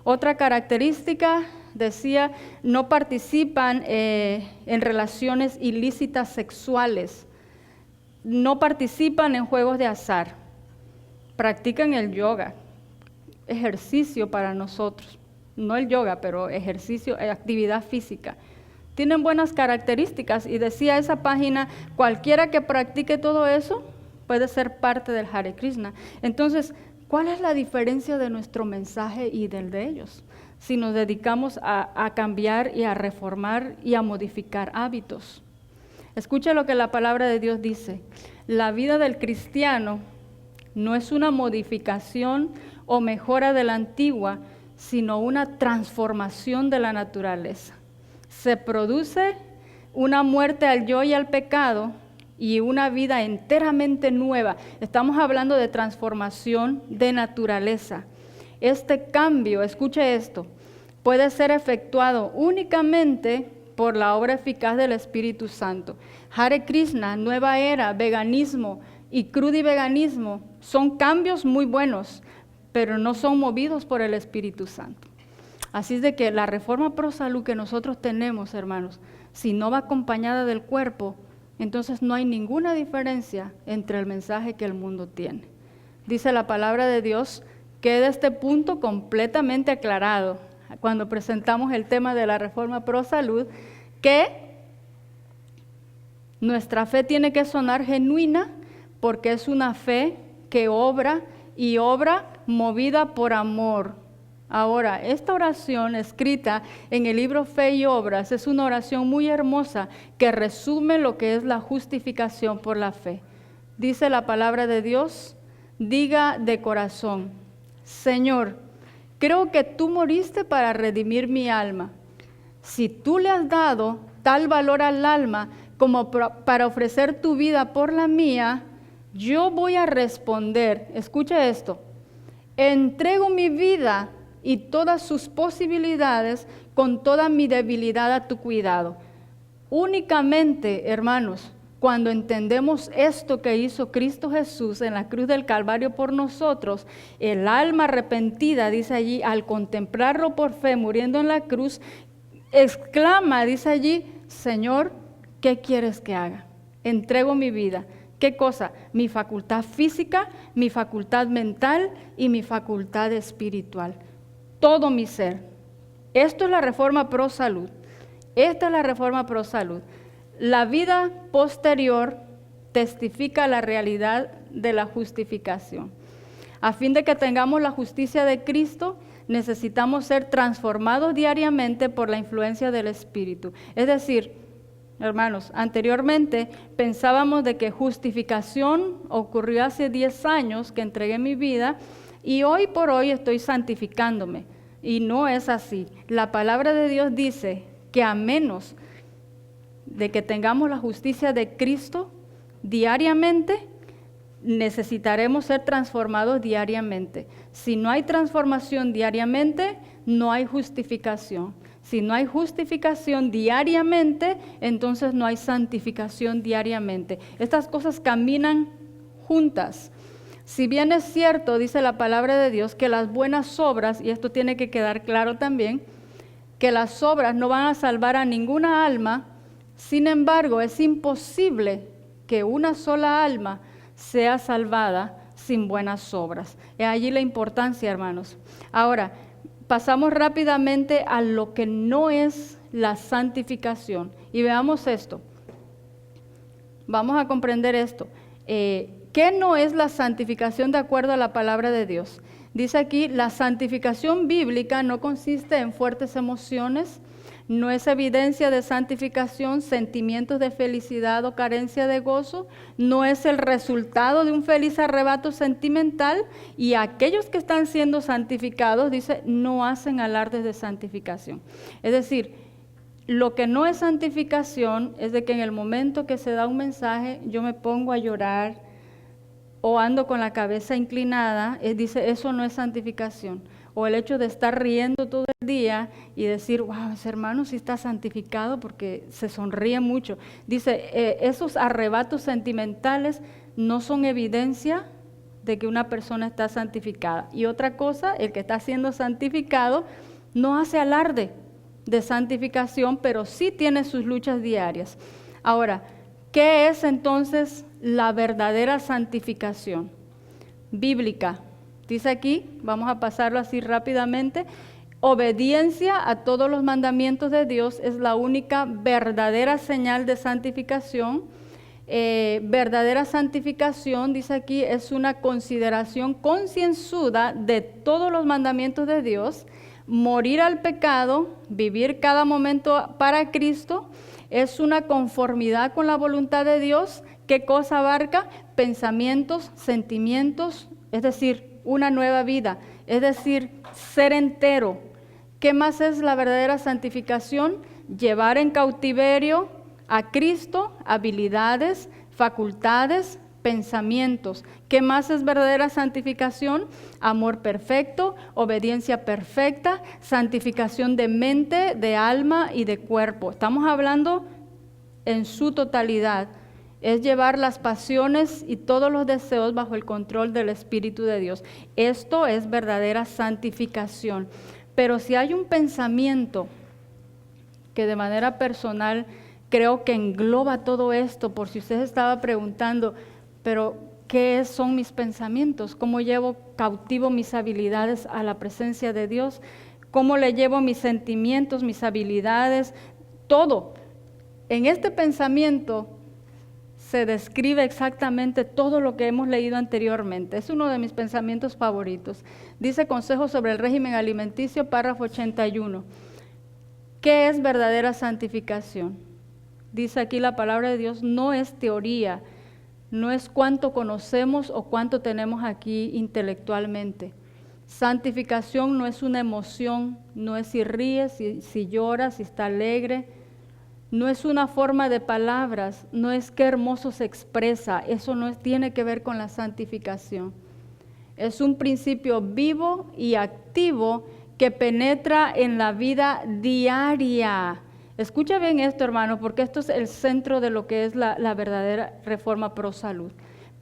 Otra característica, decía, no participan en relaciones ilícitas sexuales. No participan en juegos de azar. Practican el yoga, ejercicio para nosotros. No el yoga, pero ejercicio, actividad física. Tienen buenas características y decía esa página, cualquiera que practique todo eso puede ser parte del Hare Krishna. Entonces, ¿cuál es la diferencia de nuestro mensaje y del de ellos? Si nos dedicamos a cambiar y a reformar y a modificar hábitos. Escuche lo que la palabra de Dios dice. La vida del cristiano no es una modificación o mejora de la antigua, sino una transformación de la naturaleza. Se produce una muerte al yo y al pecado y una vida enteramente nueva. Estamos hablando de transformación de naturaleza. Este cambio, escuche esto, puede ser efectuado únicamente por la obra eficaz del Espíritu Santo. Hare Krishna, nueva era, veganismo y crudiveganismo son cambios muy buenos, pero no son movidos por el Espíritu Santo. Así es de que la Reforma Pro Salud que nosotros tenemos, hermanos, si no va acompañada del cuerpo, entonces no hay ninguna diferencia entre el mensaje que el mundo tiene. Dice la palabra de Dios, queda este punto completamente aclarado cuando presentamos el tema de la Reforma Pro Salud, que nuestra fe tiene que sonar genuina porque es una fe que obra y obra movida por amor. Ahora, esta oración escrita en el libro Fe y Obras es una oración muy hermosa que resume lo que es la justificación por la fe. Dice la palabra de Dios, diga de corazón, Señor, creo que tú moriste para redimir mi alma. Si tú le has dado tal valor al alma como para ofrecer tu vida por la mía, yo voy a responder, escuche esto, entrego mi vida y todas sus posibilidades con toda mi debilidad a tu cuidado. Únicamente, hermanos, cuando entendemos esto que hizo Cristo Jesús en la cruz del Calvario por nosotros, el alma arrepentida, dice allí, al contemplarlo por fe, muriendo en la cruz, exclama, dice allí, Señor, ¿qué quieres que haga? Entrego mi vida. ¿Qué cosa? Mi facultad física, mi facultad mental y mi facultad espiritual. Todo mi ser, Esto es la reforma pro salud. Esta es la reforma pro salud. La vida posterior testifica la realidad de la justificación. A fin de que tengamos la justicia de Cristo, necesitamos ser transformados diariamente por la influencia del Espíritu. Es decir, hermanos, anteriormente pensábamos de que justificación ocurrió hace 10 años que entregué mi vida y hoy por hoy estoy santificándome. Y no es así. La palabra de Dios dice que a menos de que tengamos la justicia de Cristo diariamente, necesitaremos ser transformados diariamente. Si no hay transformación diariamente, no hay justificación. Si no hay justificación diariamente, entonces no hay santificación diariamente. Estas cosas caminan juntas. Si bien es cierto, dice la palabra de Dios, que las buenas obras, y esto tiene que quedar claro también, que las obras no van a salvar a ninguna alma, sin embargo, es imposible que una sola alma sea salvada sin buenas obras. Es allí la importancia, hermanos. Ahora, pasamos rápidamente a lo que no es la santificación. Y veamos esto. Vamos a comprender esto. ¿Qué no es la santificación de acuerdo a la palabra de Dios? Dice aquí, la santificación bíblica no consiste en fuertes emociones, no es evidencia de santificación, sentimientos de felicidad o carencia de gozo, no es el resultado de un feliz arrebato sentimental, y aquellos que están siendo santificados, dice, no hacen alardes de santificación. Es decir, lo que no es santificación es de que en el momento que se da un mensaje, yo me pongo a llorar o ando con la cabeza inclinada, dice, eso no es santificación. O el hecho de estar riendo todo el día y decir, wow, ese hermano sí está santificado porque se sonríe mucho. Dice, esos arrebatos sentimentales no son evidencia de que una persona está santificada. Y otra cosa, el que está siendo santificado no hace alarde de santificación, pero sí tiene sus luchas diarias. Ahora, ¿qué es entonces la verdadera santificación bíblica? Dice aquí, vamos a pasarlo así rápidamente, obediencia a todos los mandamientos de Dios es la única verdadera señal de santificación. Verdadera santificación, dice aquí, es una consideración concienzuda de todos los mandamientos de Dios, morir al pecado, vivir cada momento para Cristo, es una conformidad con la voluntad de Dios. ¿Qué cosa abarca? Pensamientos, sentimientos, es decir, una nueva vida, es decir, ser entero. ¿Qué más es la verdadera santificación? Llevar en cautiverio a Cristo, habilidades, facultades, pensamientos. ¿Qué más es verdadera santificación? Amor perfecto, obediencia perfecta, santificación de mente, de alma y de cuerpo. Estamos hablando en su totalidad. Es llevar las pasiones y todos los deseos bajo el control del Espíritu de Dios. Esto es verdadera santificación. Pero si hay un pensamiento que de manera personal creo que engloba todo esto, por si usted estaba preguntando, pero ¿qué son mis pensamientos? ¿Cómo llevo cautivo mis habilidades a la presencia de Dios? ¿Cómo le llevo mis sentimientos, mis habilidades? Todo. En este pensamiento se describe exactamente todo lo que hemos leído anteriormente. Es uno de mis pensamientos favoritos. Dice Consejos sobre el régimen alimenticio, párrafo 81. ¿Qué es verdadera santificación? Dice aquí la palabra de Dios, no es teoría, no es cuánto conocemos o cuánto tenemos aquí intelectualmente. Santificación no es una emoción, no es si ríe, si llora, si está alegre. No es una forma de palabras, no es qué hermoso se expresa, eso no tiene que ver con la santificación. Es un principio vivo y activo que penetra en la vida diaria. Escucha bien esto, hermano, porque esto es el centro de lo que es la verdadera reforma pro salud.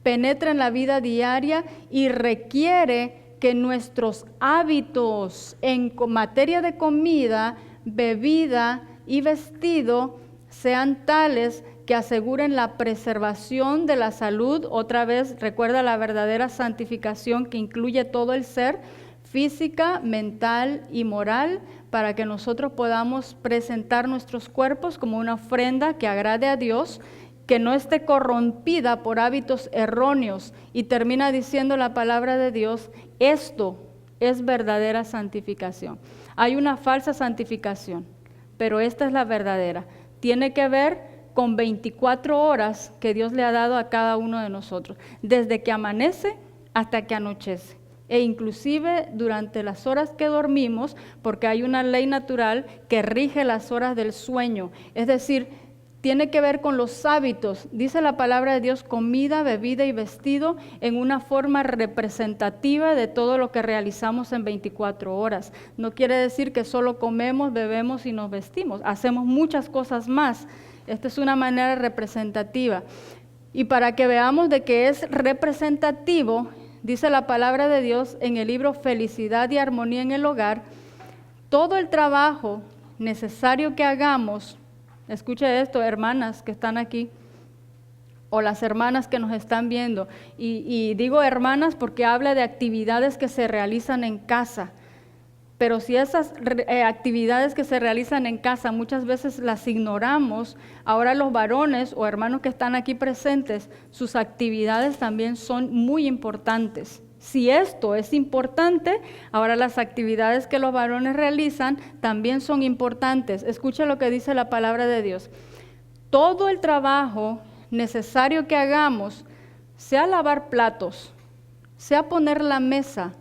Penetra en la vida diaria y requiere que nuestros hábitos en materia de comida, bebida y vestido sean tales que aseguren la preservación de la salud. Otra vez, recuerda la verdadera santificación que incluye todo el ser, física, mental y moral, para que nosotros podamos presentar nuestros cuerpos como una ofrenda que agrade a Dios, que no esté corrompida por hábitos erróneos. Y termina diciendo la palabra de Dios, esto es verdadera santificación. Hay una falsa santificación, pero esta es la verdadera. Tiene que ver con 24 horas que Dios le ha dado a cada uno de nosotros, desde que amanece hasta que anochece, e inclusive durante las horas que dormimos, porque hay una ley natural que rige las horas del sueño, es decir, tiene que ver con los hábitos. Dice la palabra de Dios, comida, bebida y vestido, en una forma representativa de todo lo que realizamos en 24 horas. No quiere decir que solo comemos, bebemos y nos vestimos. Hacemos muchas cosas más. Esta es una manera representativa. Y para que veamos de que es representativo, dice la palabra de Dios en el libro Felicidad y Armonía en el Hogar, todo el trabajo necesario que hagamos. Escuche esto, hermanas que están aquí, o las hermanas que nos están viendo. Y digo hermanas porque habla de actividades que se realizan en casa. Pero si esas actividades que se realizan en casa muchas veces las ignoramos, ahora los varones o hermanos que están aquí presentes, sus actividades también son muy importantes. Si esto es importante, ahora las actividades que los varones realizan también son importantes. Escucha lo que dice la palabra de Dios. Todo el trabajo necesario que hagamos, sea lavar platos, sea poner la mesa,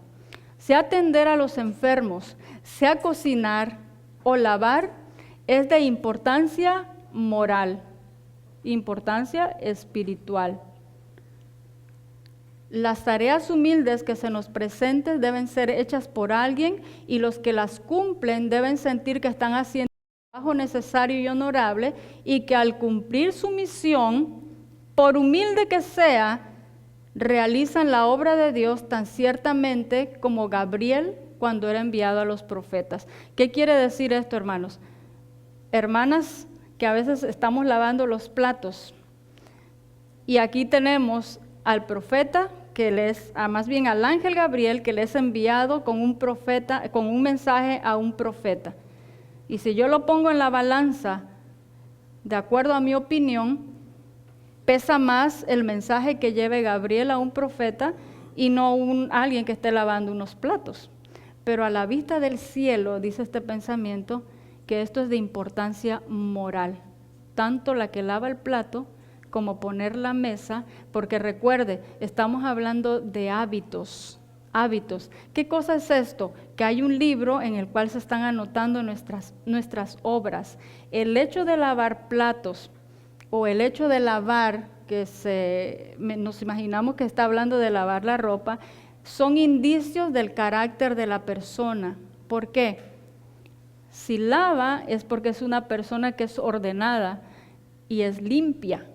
sea atender a los enfermos, sea cocinar o lavar, es de importancia moral, importancia espiritual. Las tareas humildes que se nos presenten deben ser hechas por alguien, y los que las cumplen deben sentir que están haciendo el trabajo necesario y honorable, y que al cumplir su misión, por humilde que sea, realizan la obra de Dios tan ciertamente como Gabriel cuando era enviado a los profetas. ¿Qué quiere decir esto, hermanos? Hermanas que a veces estamos lavando los platos, y aquí tenemos al profeta que más bien al ángel Gabriel, que le es enviado con un mensaje a un profeta. Y si yo lo pongo en la balanza, de acuerdo a mi opinión, pesa más el mensaje que lleve Gabriel a un profeta y no alguien que esté lavando unos platos. Pero a la vista del cielo, dice este pensamiento, que esto es de importancia moral, tanto la que lava el plato como poner la mesa, porque recuerde, estamos hablando de hábitos. ¿Qué cosa es esto? Que hay un libro en el cual se están anotando nuestras obras. El hecho de lavar platos o el hecho de lavar, nos imaginamos que está hablando de lavar la ropa, son indicios del carácter de la persona. ¿Por qué? Si lava es porque es una persona que es ordenada y es limpia.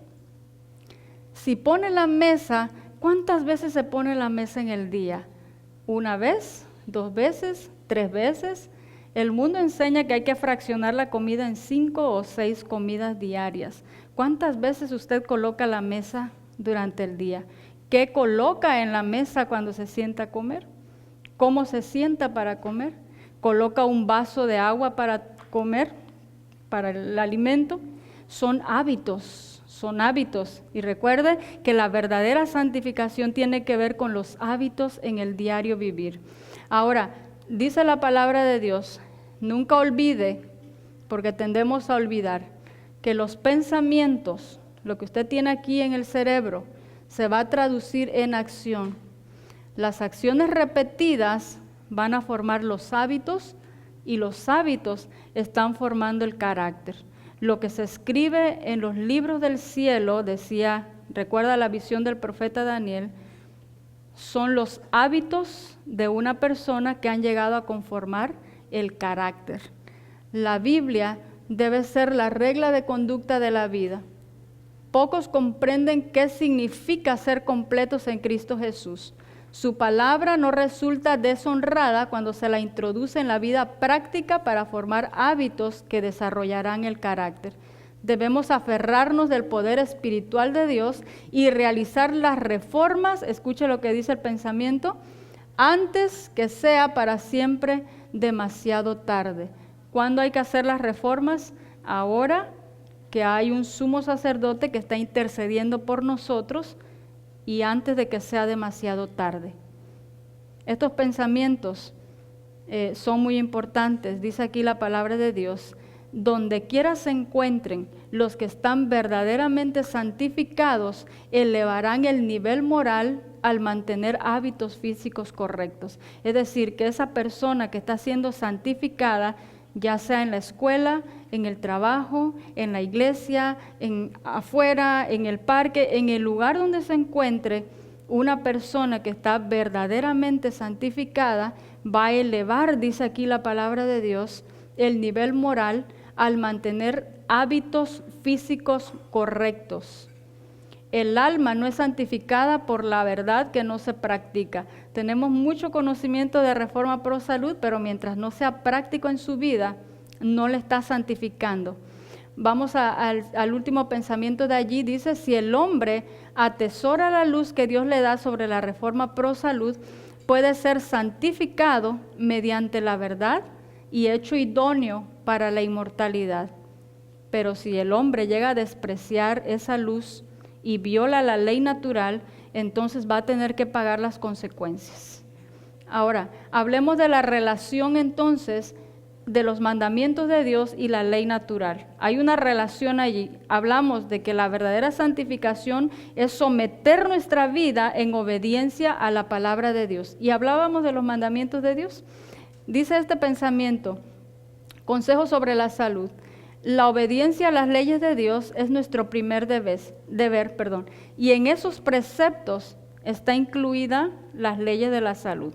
Si pone la mesa, ¿cuántas veces se pone la mesa en el día? ¿Una vez? ¿2 veces? ¿3 veces? El mundo enseña que hay que fraccionar la comida en 5 o 6 comidas diarias. ¿Cuántas veces usted coloca la mesa durante el día? ¿Qué coloca en la mesa cuando se sienta a comer? ¿Cómo se sienta para comer? ¿Coloca un vaso de agua para comer, para el alimento? Son hábitos. Y recuerde que la verdadera santificación tiene que ver con los hábitos en el diario vivir. Ahora, dice la palabra de Dios, nunca olvide, porque tendemos a olvidar, que los pensamientos, lo que usted tiene aquí en el cerebro, se va a traducir en acción. Las acciones repetidas van a formar los hábitos, y los hábitos están formando el carácter. Lo que se escribe en los libros del cielo, decía, recuerda la visión del profeta Daniel, son los hábitos de una persona que han llegado a conformar el carácter. La Biblia debe ser la regla de conducta de la vida. Pocos comprenden qué significa ser completos en Cristo Jesús. Su palabra no resulta deshonrada cuando se la introduce en la vida práctica para formar hábitos que desarrollarán el carácter. Debemos aferrarnos del poder espiritual de Dios y realizar las reformas, escuche lo que dice el pensamiento, antes que sea para siempre demasiado tarde. ¿Cuándo hay que hacer las reformas? Ahora que hay un sumo sacerdote que está intercediendo por nosotros y antes de que sea demasiado tarde. Estos pensamientos son muy importantes, dice aquí la palabra de Dios. Donde quiera se encuentren los que están verdaderamente santificados, elevarán el nivel moral al mantener hábitos físicos correctos. Es decir, que esa persona que está siendo santificada, ya sea en la escuela, en el trabajo, en la iglesia, afuera, en el parque, en el lugar donde se encuentre, una persona que está verdaderamente santificada va a elevar, dice aquí la palabra de Dios, el nivel moral al mantener hábitos físicos correctos. El alma no es santificada por la verdad que no se practica. Tenemos mucho conocimiento de Reforma Pro Salud, pero mientras no sea práctico en su vida, no le está santificando. Vamos al último pensamiento de allí. Dice, si el hombre atesora la luz que Dios le da sobre la Reforma Pro Salud, puede ser santificado mediante la verdad y hecho idóneo para la inmortalidad. Pero si el hombre llega a despreciar esa luz y viola la ley natural, entonces va a tener que pagar las consecuencias. Ahora, hablemos de la relación entonces de los mandamientos de Dios y la ley natural. Hay una relación allí. Hablamos de que la verdadera santificación es someter nuestra vida en obediencia a la palabra de Dios. Y hablábamos de los mandamientos de Dios. Dice este pensamiento, consejo sobre la salud. La obediencia a las leyes de Dios es nuestro primer deber, y en esos preceptos está incluida las leyes de la salud.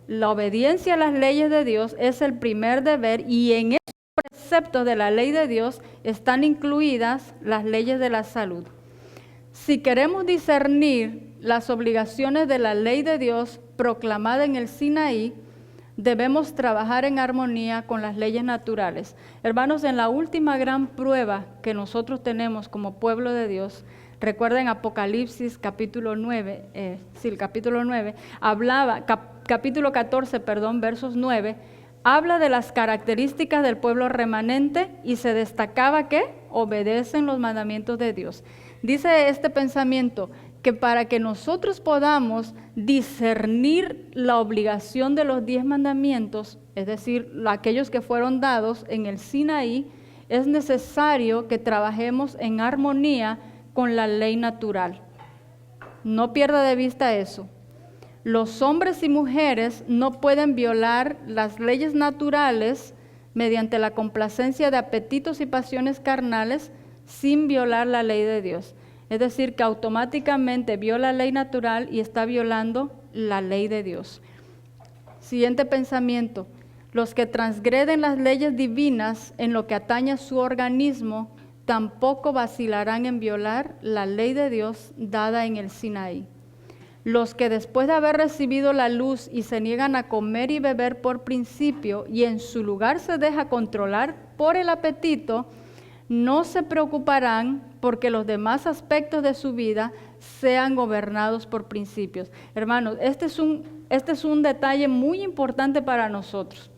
La obediencia a las leyes de Dios es el primer deber y en esos preceptos de la ley de Dios están incluidas las leyes de la salud. Si queremos discernir las obligaciones de la ley de Dios proclamada en el Sinaí, debemos trabajar en armonía con las leyes naturales. Hermanos, en la última gran prueba que nosotros tenemos como pueblo de Dios, recuerden Apocalipsis capítulo 9, capítulo 14, versos 9, habla de las características del pueblo remanente y se destacaba que obedecen los mandamientos de Dios. Dice este pensamiento que para que nosotros podamos discernir la obligación de los 10 mandamientos, es decir, aquellos que fueron dados en el Sinaí, es necesario que trabajemos en armonía con la ley natural. No pierda de vista eso. Los hombres y mujeres no pueden violar las leyes naturales mediante la complacencia de apetitos y pasiones carnales sin violar la ley de Dios. Es decir, que automáticamente viola la ley natural y está violando la ley de Dios. Siguiente pensamiento. Los que transgreden las leyes divinas en lo que atañe a su organismo, tampoco vacilarán en violar la ley de Dios dada en el Sinaí. Los que después de haber recibido la luz y se niegan a comer y beber por principio y en su lugar se deja controlar por el apetito, no se preocuparán porque los demás aspectos de su vida sean gobernados por principios. Hermanos, este es un detalle muy importante para nosotros,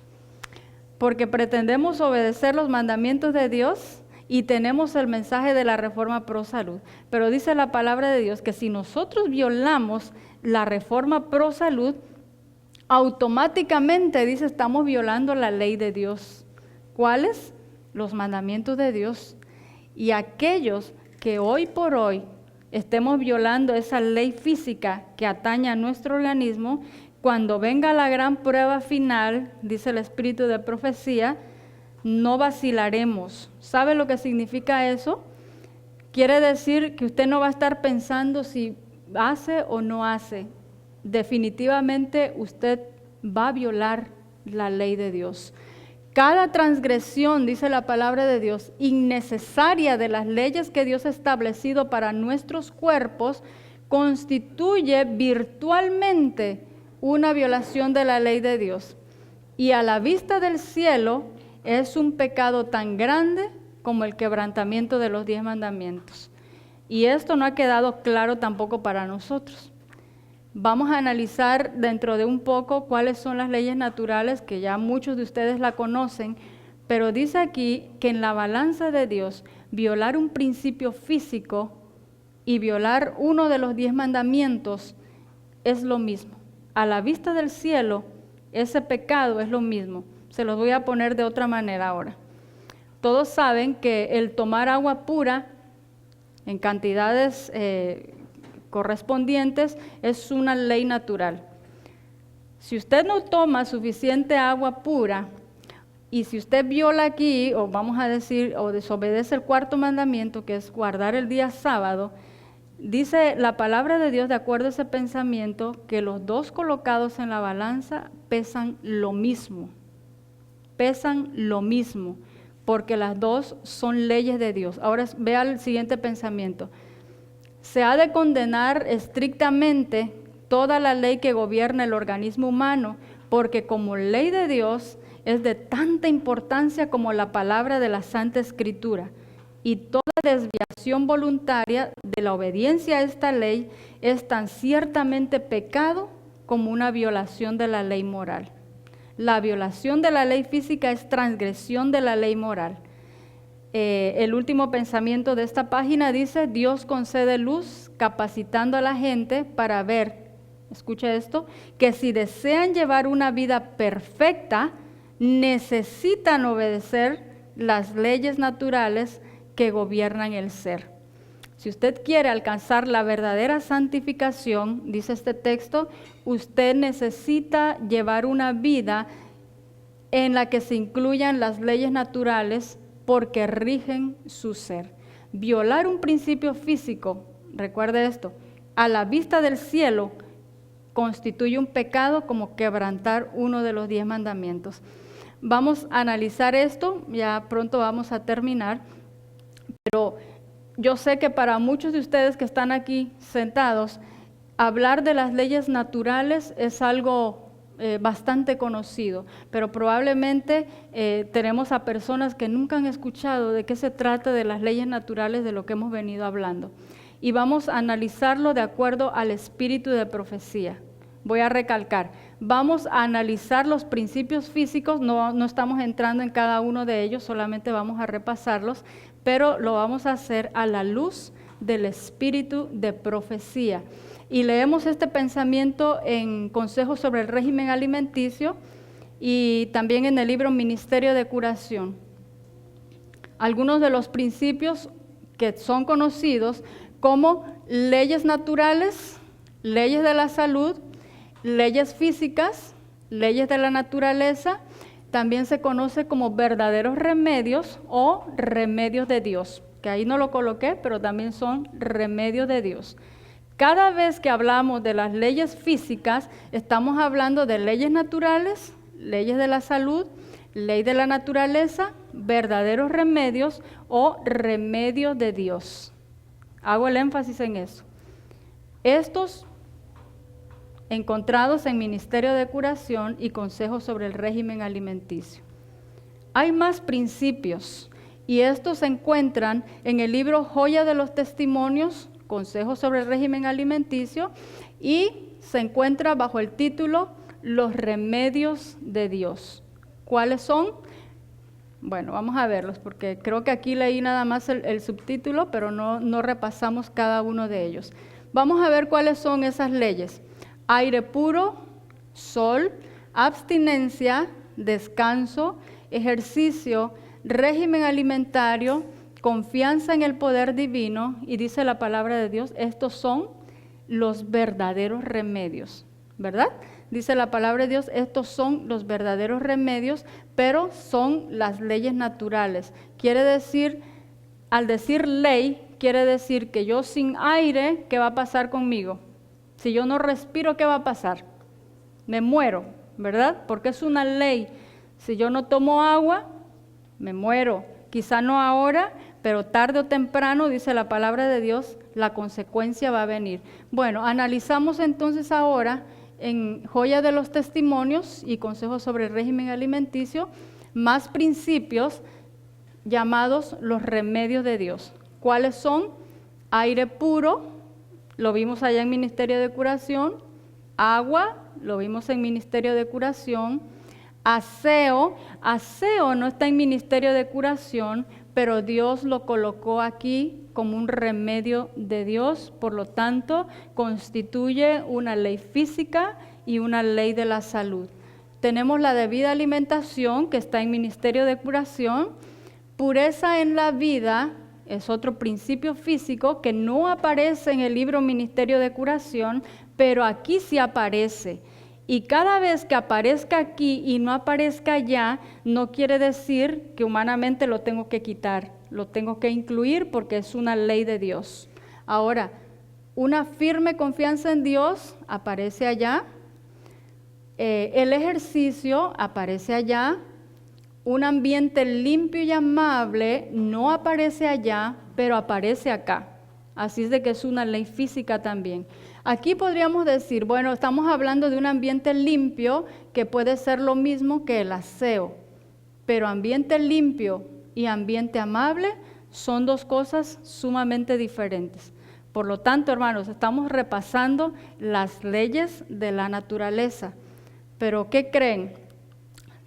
porque pretendemos obedecer los mandamientos de Dios y tenemos el mensaje de la Reforma Pro Salud. Pero dice la palabra de Dios que si nosotros violamos la Reforma Pro Salud, automáticamente, dice, estamos violando la ley de Dios. ¿Cuáles? Los mandamientos de Dios. Y aquellos que hoy por hoy estemos violando esa ley física que atañe a nuestro organismo, cuando venga la gran prueba final, dice el Espíritu de profecía, no vacilaremos. ¿Sabe lo que significa eso? Quiere decir que usted no va a estar pensando si hace o no hace. Definitivamente usted va a violar la ley de Dios. Cada transgresión, dice la palabra de Dios, innecesaria de las leyes que Dios ha establecido para nuestros cuerpos, constituye virtualmente una violación de la ley de Dios. Y a la vista del cielo es un pecado tan grande como el quebrantamiento de los 10 mandamientos. Y esto no ha quedado claro tampoco para nosotros. Vamos a analizar dentro de un poco cuáles son las leyes naturales, que ya muchos de ustedes la conocen, pero dice aquí que en la balanza de Dios, violar un principio físico y violar uno de los 10 mandamientos es lo mismo. A la vista del cielo, ese pecado es lo mismo. Se los voy a poner de otra manera ahora. Todos saben que el tomar agua pura en cantidades correspondientes es una ley natural. Si usted no toma suficiente agua pura y si usted viola aquí, o vamos a decir, o desobedece el 4º mandamiento, que es guardar el día sábado, dice la palabra de Dios, de acuerdo a ese pensamiento, que los dos colocados en la balanza pesan lo mismo. Pesan lo mismo, porque las dos son leyes de Dios. Ahora vea el siguiente pensamiento. Se ha de condenar estrictamente toda la ley que gobierna el organismo humano, porque como ley de Dios es de tanta importancia como la palabra de la Santa Escritura, y toda desviación voluntaria de la obediencia a esta ley es tan ciertamente pecado como una violación de la ley moral. La violación de la ley física es transgresión de la ley moral. El último pensamiento de esta página dice: Dios concede luz capacitando a la gente para ver, escucha esto, que si desean llevar una vida perfecta, necesitan obedecer las leyes naturales que gobiernan el ser. Si usted quiere alcanzar la verdadera santificación, dice este texto, usted necesita llevar una vida en la que se incluyan las leyes naturales porque rigen su ser. Violar un principio físico, recuerde esto, a la vista del cielo, constituye un pecado como quebrantar uno de los 10 mandamientos. Vamos a analizar esto, ya pronto vamos a terminar, pero yo sé que para muchos de ustedes que están aquí sentados, hablar de las leyes naturales es algo bastante conocido, pero probablemente tenemos a personas que nunca han escuchado de qué se trata de las leyes naturales de lo que hemos venido hablando. Y vamos a analizarlo de acuerdo al espíritu de profecía. Voy a recalcar, vamos a analizar los principios físicos, no estamos entrando en cada uno de ellos, solamente vamos a repasarlos, pero lo vamos a hacer a la luz del espíritu de profecía. Y leemos este pensamiento en Consejos sobre el régimen alimenticio y también en el libro Ministerio de Curación. Algunos de los principios que son conocidos como leyes naturales, leyes de la salud, leyes físicas, leyes de la naturaleza, también se conoce como verdaderos remedios o remedios de Dios, que ahí no lo coloqué, pero también son remedios de Dios. Cada vez que hablamos de las leyes físicas, estamos hablando de leyes naturales, leyes de la salud, ley de la naturaleza, verdaderos remedios o remedios de Dios. Hago el énfasis en eso. Estos encontrados en Ministerio de Curación y Consejos sobre el régimen alimenticio. Hay más principios y estos se encuentran en el libro Joya de los Testimonios, Consejos sobre el régimen alimenticio, y se encuentra bajo el título Los remedios de Dios. ¿Cuáles son? Bueno, vamos a verlos porque creo que aquí leí nada más el subtítulo, pero no repasamos cada uno de ellos. Vamos a ver cuáles son esas leyes. Aire puro, sol, abstinencia, descanso, ejercicio, régimen alimentario, confianza en el poder divino, y dice la palabra de Dios, estos son los verdaderos remedios, ¿verdad? Dice la palabra de Dios, estos son los verdaderos remedios, pero son las leyes naturales. Quiere decir, al decir ley, quiere decir que yo sin aire, ¿qué va a pasar conmigo? Si yo no respiro, ¿qué va a pasar? Me muero, ¿verdad? Porque es una ley. Si yo no tomo agua, me muero. Quizá no ahora, pero tarde o temprano, dice la palabra de Dios, la consecuencia va a venir. Bueno, analizamos entonces ahora en Joya de los Testimonios y Consejos sobre el régimen alimenticio, más principios llamados los remedios de Dios. ¿Cuáles son? Aire puro, lo vimos allá en Ministerio de Curación, Agua, lo vimos en ministerio de curación. Aseo no está en ministerio de curación, pero Dios lo colocó aquí como un remedio de Dios, por lo tanto, constituye una ley física y una ley de la salud. Tenemos la debida alimentación, que está en ministerio de curación. Pureza en la vida es otro principio físico que no aparece en el libro Ministerio de Curación, pero aquí sí aparece. Y cada vez que aparezca aquí y no aparezca allá, no quiere decir que humanamente lo tengo que quitar, lo tengo que incluir porque es una ley de Dios. Ahora, una firme confianza en Dios aparece allá, el ejercicio aparece allá, un ambiente limpio y amable no aparece allá, pero aparece acá. Así es de que es una ley física también. Aquí podríamos decir, bueno, estamos hablando de un ambiente limpio que puede ser lo mismo que el aseo, pero ambiente limpio y ambiente amable son dos cosas sumamente diferentes. Por lo tanto, hermanos, estamos repasando las leyes de la naturaleza. Pero, ¿qué creen?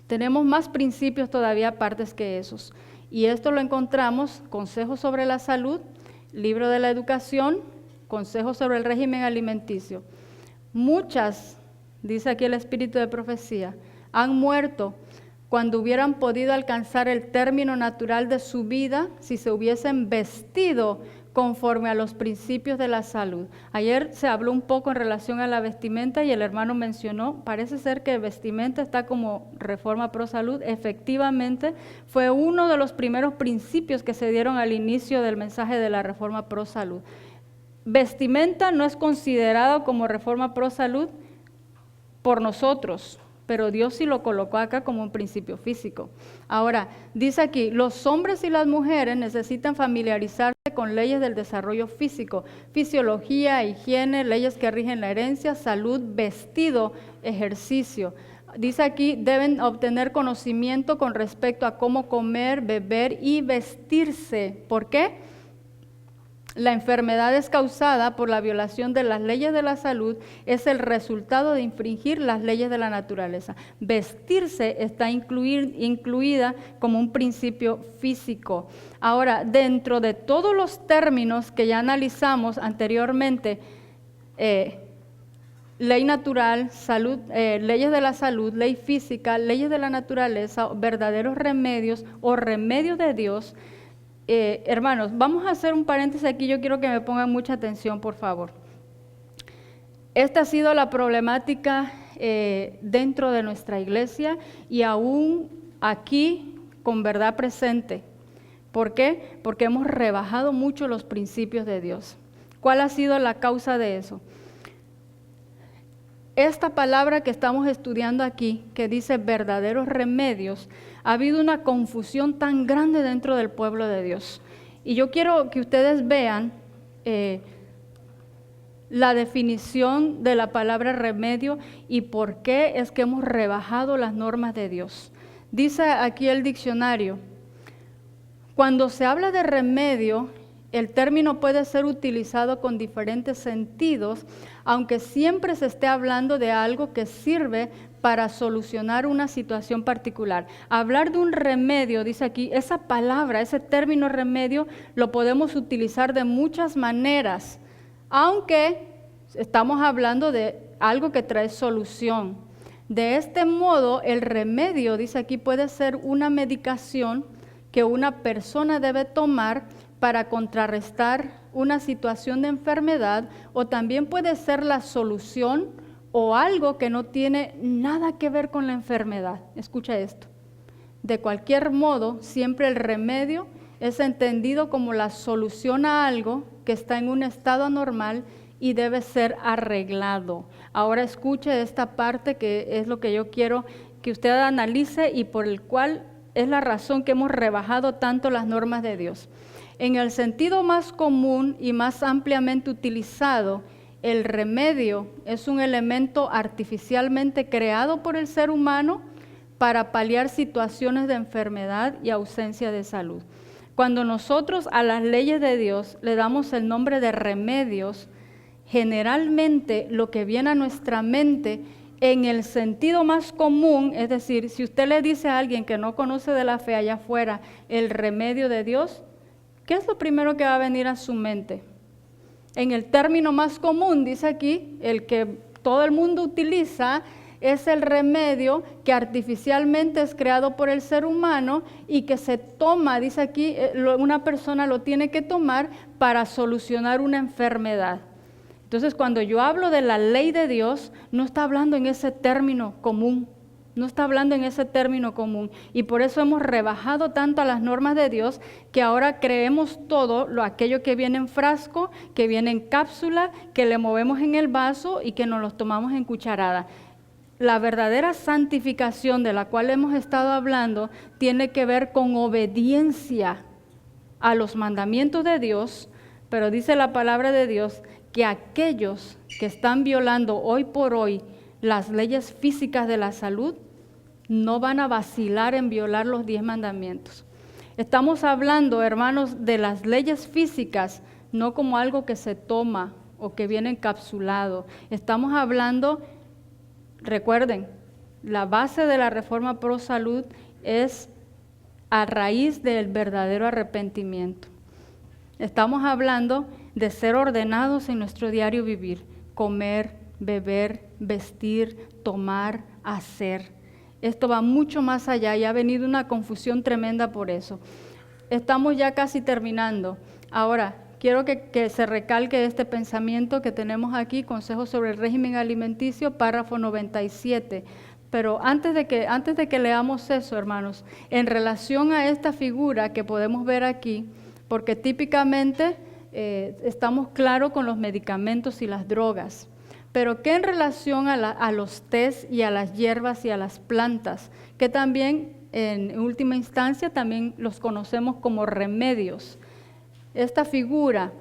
Tenemos más principios todavía aparte que esos. Y esto lo encontramos, consejos sobre la salud, libro de la educación, consejos sobre el régimen alimenticio. Muchas, dice aquí el espíritu de profecía, han muerto cuando hubieran podido alcanzar el término natural de su vida si se hubiesen vestido conforme a los principios de la salud. Ayer se habló un poco en relación a la vestimenta y el hermano mencionó, parece ser que vestimenta está como Reforma Pro Salud. Efectivamente, fue uno de los primeros principios que se dieron al inicio del mensaje de la Reforma Pro Salud. Vestimenta no es considerado como Reforma Pro Salud por nosotros, pero Dios sí lo colocó acá como un principio físico. Ahora, dice aquí, los hombres y las mujeres necesitan familiarizarse con leyes del desarrollo físico, fisiología, higiene, leyes que rigen la herencia, salud, vestido, ejercicio. Dice aquí, deben obtener conocimiento con respecto a cómo comer, beber y vestirse. ¿Por qué? La enfermedad es causada por la violación de las leyes de la salud, es el resultado de infringir las leyes de la naturaleza. Vestirse está incluida como un principio físico. Ahora, dentro de todos los términos que ya analizamos anteriormente, ley natural, salud, leyes de la salud, ley física, leyes de la naturaleza, verdaderos remedios o remedios de Dios. Hermanos, vamos a hacer un paréntesis aquí, yo quiero que me pongan mucha atención, por favor. Esta ha sido la problemática dentro de nuestra iglesia y aún aquí con verdad presente. ¿Por qué? Porque hemos rebajado mucho los principios de Dios. ¿Cuál ha sido la causa de eso? Esta palabra que estamos estudiando aquí, que dice verdaderos remedios, ha habido una confusión tan grande dentro del pueblo de Dios. Y yo quiero que ustedes vean la definición de la palabra remedio y por qué es que hemos rebajado las normas de Dios. Dice aquí el diccionario, cuando se habla de remedio, el término puede ser utilizado con diferentes sentidos, aunque siempre se esté hablando de algo que sirve para solucionar una situación particular. Hablar de un remedio, dice aquí, esa palabra, ese término remedio, lo podemos utilizar de muchas maneras, aunque estamos hablando de algo que trae solución. De este modo, el remedio, dice aquí, puede ser una medicación que una persona debe tomar para contrarrestar una situación de enfermedad, o también puede ser la solución o algo que no tiene nada que ver con la enfermedad. Escucha esto. De cualquier modo, siempre el remedio es entendido como la solución a algo que está en un estado anormal y debe ser arreglado. Ahora escuche esta parte que es lo que yo quiero que usted analice y por el cual es la razón que hemos rebajado tanto las normas de Dios. En el sentido más común y más ampliamente utilizado, el remedio es un elemento artificialmente creado por el ser humano para paliar situaciones de enfermedad y ausencia de salud. Cuando nosotros a las leyes de Dios le damos el nombre de remedios, generalmente lo que viene a nuestra mente en el sentido más común, es decir, si usted le dice a alguien que no conoce de la fe allá afuera el remedio de Dios, ¿qué es lo primero que va a venir a su mente? En el término más común, dice aquí, el que todo el mundo utiliza es el remedio que artificialmente es creado por el ser humano y que se toma, dice aquí, una persona lo tiene que tomar para solucionar una enfermedad. Entonces, cuando yo hablo de la ley de Dios, no está hablando en ese término común, no está hablando en ese término común. Y por eso hemos rebajado tanto a las normas de Dios que ahora creemos todo aquello que viene en frasco, que viene en cápsula, que le movemos en el vaso y que nos los tomamos en cucharada. La verdadera santificación de la cual hemos estado hablando tiene que ver con obediencia a los mandamientos de Dios, pero dice la palabra de Dios que aquellos que están violando hoy por hoy las leyes físicas de la salud no van a vacilar en violar los 10 mandamientos. Estamos hablando, hermanos, de las leyes físicas, no como algo que se toma o que viene encapsulado. Estamos hablando, recuerden, la base de la reforma pro salud es a raíz del verdadero arrepentimiento. Estamos hablando de ser ordenados en nuestro diario vivir, comer, beber, vestir, tomar, hacer. Esto va mucho más allá y ha venido una confusión tremenda por eso. Estamos ya casi terminando. Ahora, quiero que se recalque este pensamiento que tenemos aquí, Consejos sobre el régimen alimenticio, párrafo 97. Pero antes de que leamos eso, hermanos, en relación a esta figura que podemos ver aquí, porque típicamente estamos claros con los medicamentos y las drogas, pero ¿qué en relación a los tés y a las hierbas y a las plantas, que también en última instancia también los conocemos como remedios? Esta figura,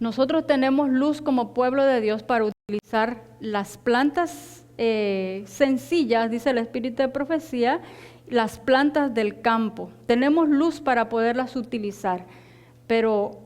nosotros tenemos luz como pueblo de Dios para utilizar las plantas sencillas, dice el Espíritu de Profecía, las plantas del campo. Tenemos luz para poderlas utilizar, pero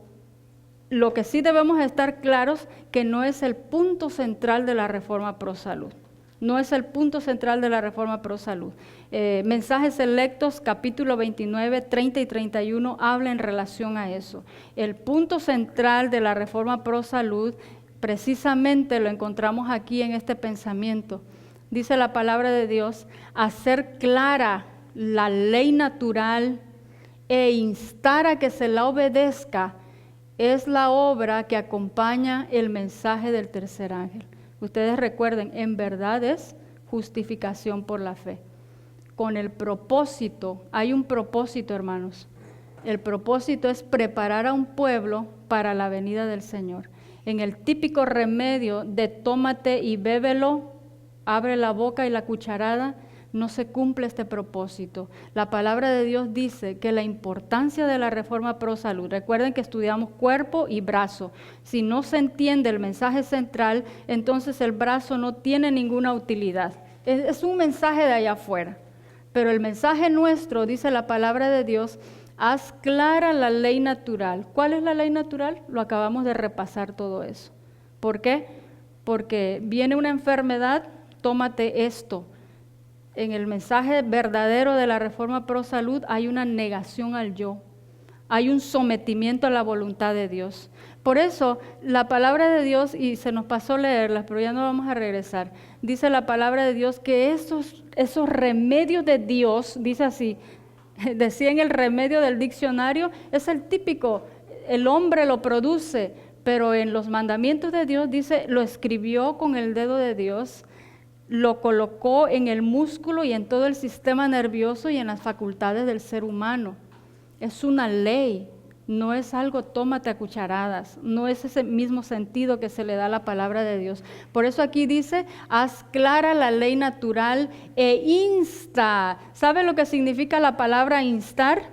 lo que sí debemos estar claros que no es el punto central de la reforma pro salud. No es el punto central de la reforma pro salud. Mensajes Selectos, capítulo 29, 30 y 31, habla en relación a eso. El punto central de la reforma pro salud, precisamente lo encontramos aquí en este pensamiento. Dice la palabra de Dios, hacer clara la ley natural e instar a que se la obedezca es la obra que acompaña el mensaje del tercer ángel. Ustedes recuerden, en verdad es justificación por la fe. Con el propósito, hay un propósito, hermanos. El propósito es preparar a un pueblo para la venida del Señor. En el típico remedio de tómate y bébelo, abre la boca y la cucharada, no se cumple este propósito. La palabra de Dios dice que la importancia de la reforma pro salud, recuerden que estudiamos cuerpo y brazo. Si no se entiende el mensaje central, entonces el brazo no tiene ninguna utilidad. Es un mensaje de allá afuera. Pero el mensaje nuestro, dice la palabra de Dios, haz clara la ley natural. ¿Cuál es la ley natural? Lo acabamos de repasar todo eso. ¿Por qué? Porque viene una enfermedad, tómate esto. En el mensaje verdadero de la reforma pro salud hay una negación al yo, hay un sometimiento a la voluntad de Dios. Por eso la palabra de Dios, y se nos pasó leerlas, pero ya no vamos a regresar, dice la palabra de Dios que esos remedios de Dios, dice así, decía en el remedio del diccionario, es el típico, el hombre lo produce, pero en los mandamientos de Dios dice, lo escribió con el dedo de Dios, lo colocó en el músculo y en todo el sistema nervioso y en las facultades del ser humano. Es una ley, no es algo tómate a cucharadas, no es ese mismo sentido que se le da a la palabra de Dios. Por eso aquí dice, haz clara la ley natural e insta. ¿Sabe lo que significa la palabra instar?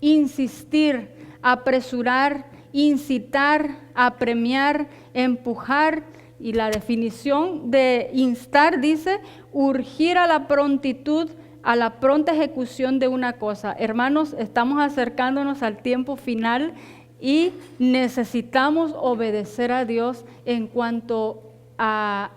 Insistir, apresurar, incitar, apremiar, empujar. Y la definición de instar dice, urgir a la prontitud, a la pronta ejecución de una cosa. Hermanos, estamos acercándonos al tiempo final y necesitamos obedecer a Dios en cuanto a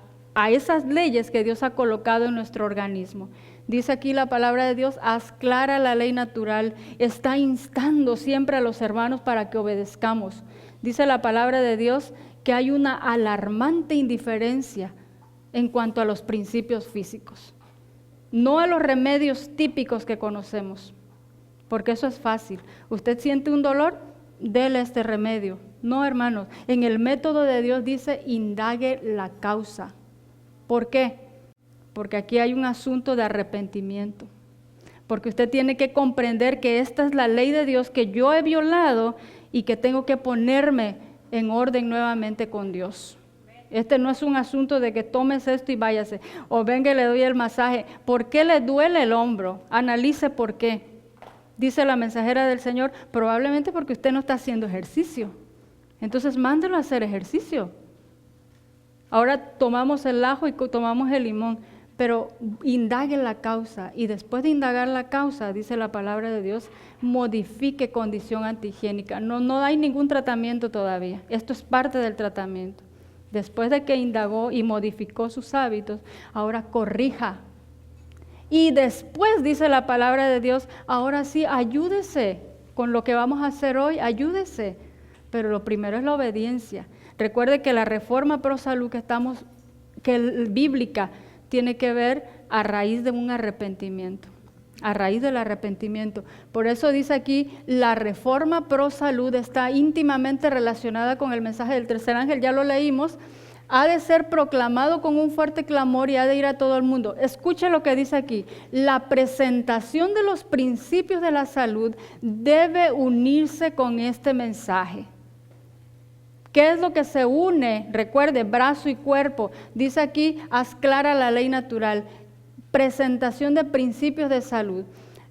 esas leyes que Dios ha colocado en nuestro organismo. Dice aquí la palabra de Dios, haz clara la ley natural, está instando siempre a los hermanos para que obedezcamos. Dice la palabra de Dios que hay una alarmante indiferencia en cuanto a los principios físicos, no a los remedios típicos que conocemos, porque eso es fácil. Usted siente un dolor, dele este remedio. No, hermanos, en el método de Dios dice, indague la causa. ¿Por qué? Porque aquí hay un asunto de arrepentimiento, porque usted tiene que comprender que esta es la ley de Dios que yo he violado y que tengo que ponerme en orden nuevamente con Dios. Este no es un asunto de que tomes esto y váyase, o venga y le doy el masaje. ¿Por qué le duele el hombro? Analice por qué. Dice la mensajera del Señor, probablemente porque usted no está haciendo ejercicio. Entonces mándelo a hacer ejercicio. Ahora tomamos el ajo y tomamos el limón, pero indague la causa, y después de indagar la causa, dice la palabra de Dios, modifique condición antihigiénica. No hay ningún tratamiento todavía, esto es parte del tratamiento. Después de que indagó y modificó sus hábitos, ahora corrija. Y después, dice la palabra de Dios, ahora sí, ayúdese con lo que vamos a hacer hoy, ayúdese. Pero lo primero es la obediencia. Recuerde que la reforma pro salud bíblica tiene que ver a raíz de un arrepentimiento, a raíz del arrepentimiento. Por eso dice aquí, la reforma pro salud está íntimamente relacionada con el mensaje del tercer ángel, ya lo leímos, ha de ser proclamado con un fuerte clamor y ha de ir a todo el mundo. Escuche lo que dice aquí, la presentación de los principios de la salud debe unirse con este mensaje. ¿Qué es lo que se une? Recuerde, brazo y cuerpo. Dice aquí, haz clara la ley natural. Presentación de principios de salud.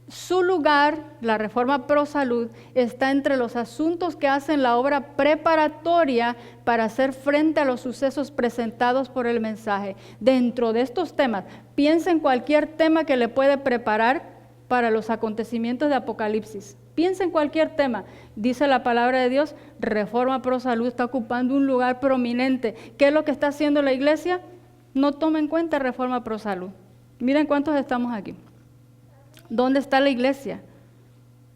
Su lugar, la reforma pro salud, está entre los asuntos que hacen la obra preparatoria para hacer frente a los sucesos presentados por el mensaje. Dentro de estos temas, piense en cualquier tema que le puede preparar para los acontecimientos de Apocalipsis. Piensa en cualquier tema. Dice la palabra de Dios, reforma pro salud está ocupando un lugar prominente. ¿Qué es lo que está haciendo la iglesia? No toma en cuenta reforma pro salud. Miren cuántos estamos aquí. ¿Dónde está la iglesia?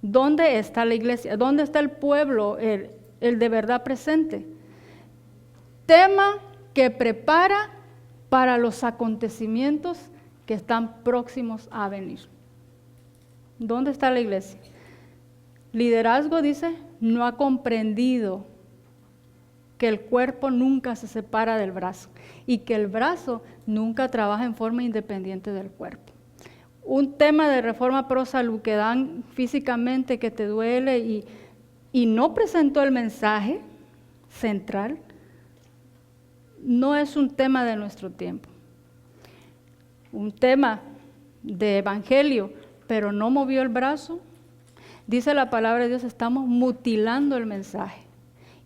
¿Dónde está la iglesia? ¿Dónde está el pueblo, el de verdad presente? Tema que prepara para los acontecimientos que están próximos a venir. ¿Dónde está la iglesia? Liderazgo, dice, no ha comprendido que el cuerpo nunca se separa del brazo y que el brazo nunca trabaja en forma independiente del cuerpo. Un tema de reforma pro salud que dan físicamente, que te duele y no presentó el mensaje central, no es un tema de nuestro tiempo. Un tema de evangelio, pero no movió el brazo. Dice la palabra de Dios, estamos mutilando el mensaje.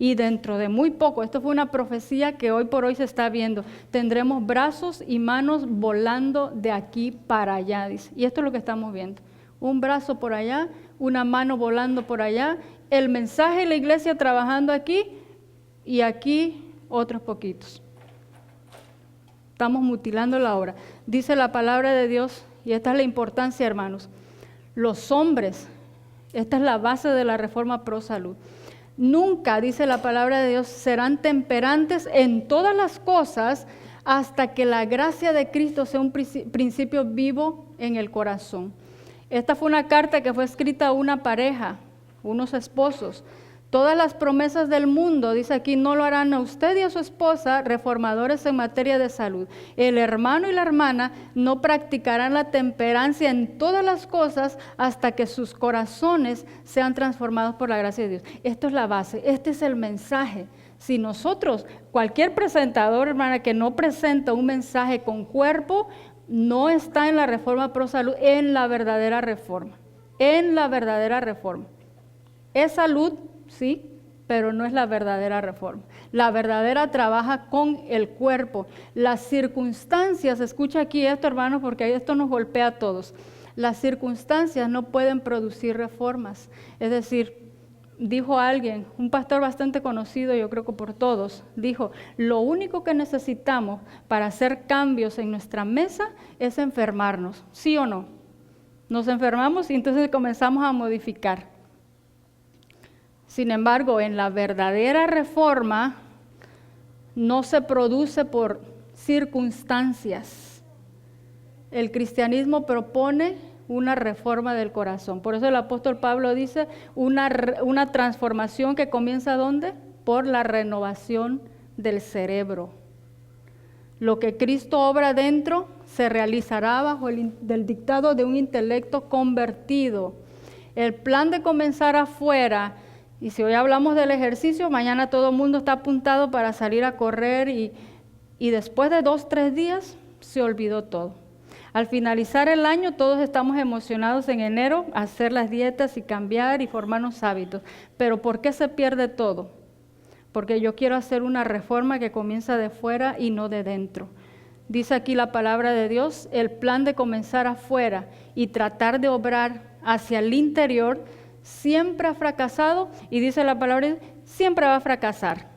Y dentro de muy poco, esto fue una profecía que hoy por hoy se está viendo, tendremos brazos y manos volando de aquí para allá, dice. Y esto es lo que estamos viendo. Un brazo por allá, una mano volando por allá, el mensaje de la iglesia trabajando aquí y aquí otros poquitos. Estamos mutilando la obra. Dice la palabra de Dios, y esta es la importancia, hermanos, los hombres, esta es la base de la reforma pro salud. Nunca, dice la palabra de Dios, serán temperantes en todas las cosas hasta que la gracia de Cristo sea un principio vivo en el corazón. Esta fue una carta que fue escrita a una pareja, unos esposos. Todas las promesas del mundo, dice aquí, no lo harán a usted y a su esposa, reformadores en materia de salud. El hermano y la hermana no practicarán la temperancia en todas las cosas hasta que sus corazones sean transformados por la gracia de Dios. Esto es la base, este es el mensaje. Si nosotros, cualquier presentador, hermana, que no presenta un mensaje con cuerpo, no está en la reforma pro salud, en la verdadera reforma. En la verdadera reforma. Es salud, sí, pero no es la verdadera reforma. La verdadera trabaja con el cuerpo. Las circunstancias, escucha aquí esto, hermanos, porque esto nos golpea a todos. Las circunstancias no pueden producir reformas. Es decir, dijo alguien, un pastor bastante conocido, yo creo que por todos, dijo, lo único que necesitamos para hacer cambios en nuestra mesa es enfermarnos, ¿sí o no? Nos enfermamos y entonces comenzamos a modificar. Sin embargo, en la verdadera reforma no se produce por circunstancias. El cristianismo propone una reforma del corazón. Por eso el apóstol Pablo dice una transformación que comienza ¿dónde? Por la renovación del cerebro. Lo que Cristo obra dentro se realizará bajo del dictado de un intelecto convertido. El plan de comenzar afuera, y si hoy hablamos del ejercicio, mañana todo el mundo está apuntado para salir a correr y después de 2-3 días se olvidó todo. Al finalizar el año todos estamos emocionados en enero a hacer las dietas y cambiar y formarnos hábitos. Pero ¿por qué se pierde todo? Porque yo quiero hacer una reforma que comienza de fuera y no de dentro. Dice aquí la palabra de Dios, el plan de comenzar afuera y tratar de obrar hacia el interior siempre ha fracasado y dice la palabra, siempre va a fracasar.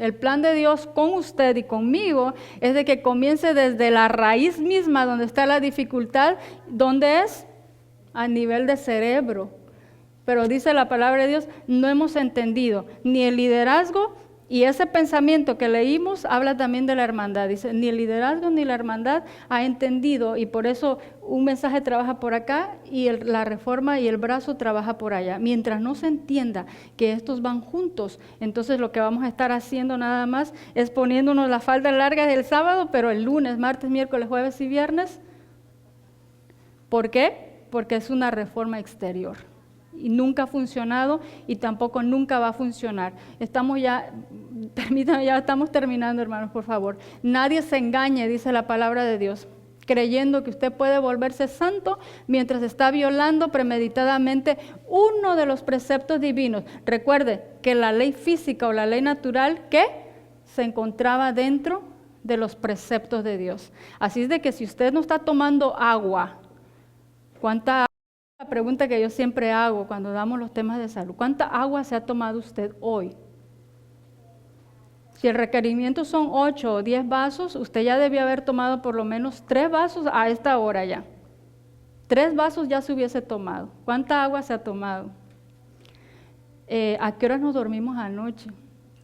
El plan de Dios con usted y conmigo es de que comience desde la raíz misma donde está la dificultad, donde es a nivel de cerebro. Pero dice la palabra de Dios, no hemos entendido ni el liderazgo, y ese pensamiento que leímos habla también de la hermandad. Dice, ni el liderazgo ni la hermandad ha entendido, y por eso un mensaje trabaja por acá y la reforma y el brazo trabaja por allá. Mientras no se entienda que estos van juntos, entonces lo que vamos a estar haciendo nada más es poniéndonos las faldas largas el sábado, pero el lunes, martes, miércoles, jueves y viernes. ¿Por qué? Porque es una reforma exterior. Y nunca ha funcionado y tampoco nunca va a funcionar. Estamos ya estamos terminando, hermanos, por favor. Nadie se engañe, dice la palabra de Dios, creyendo que usted puede volverse santo mientras está violando premeditadamente uno de los preceptos divinos. Recuerde que la ley física o la ley natural, ¿qué? Se encontraba dentro de los preceptos de Dios. Así es de que si usted no está tomando agua, ¿cuánta agua? La pregunta que yo siempre hago cuando damos los temas de salud, ¿cuánta agua se ha tomado usted hoy? Si el requerimiento son 8 o 10 vasos, usted ya debió haber tomado por lo menos 3 vasos a esta hora ya. 3 vasos ya se hubiese tomado. ¿Cuánta agua se ha tomado? ¿A qué horas nos dormimos anoche?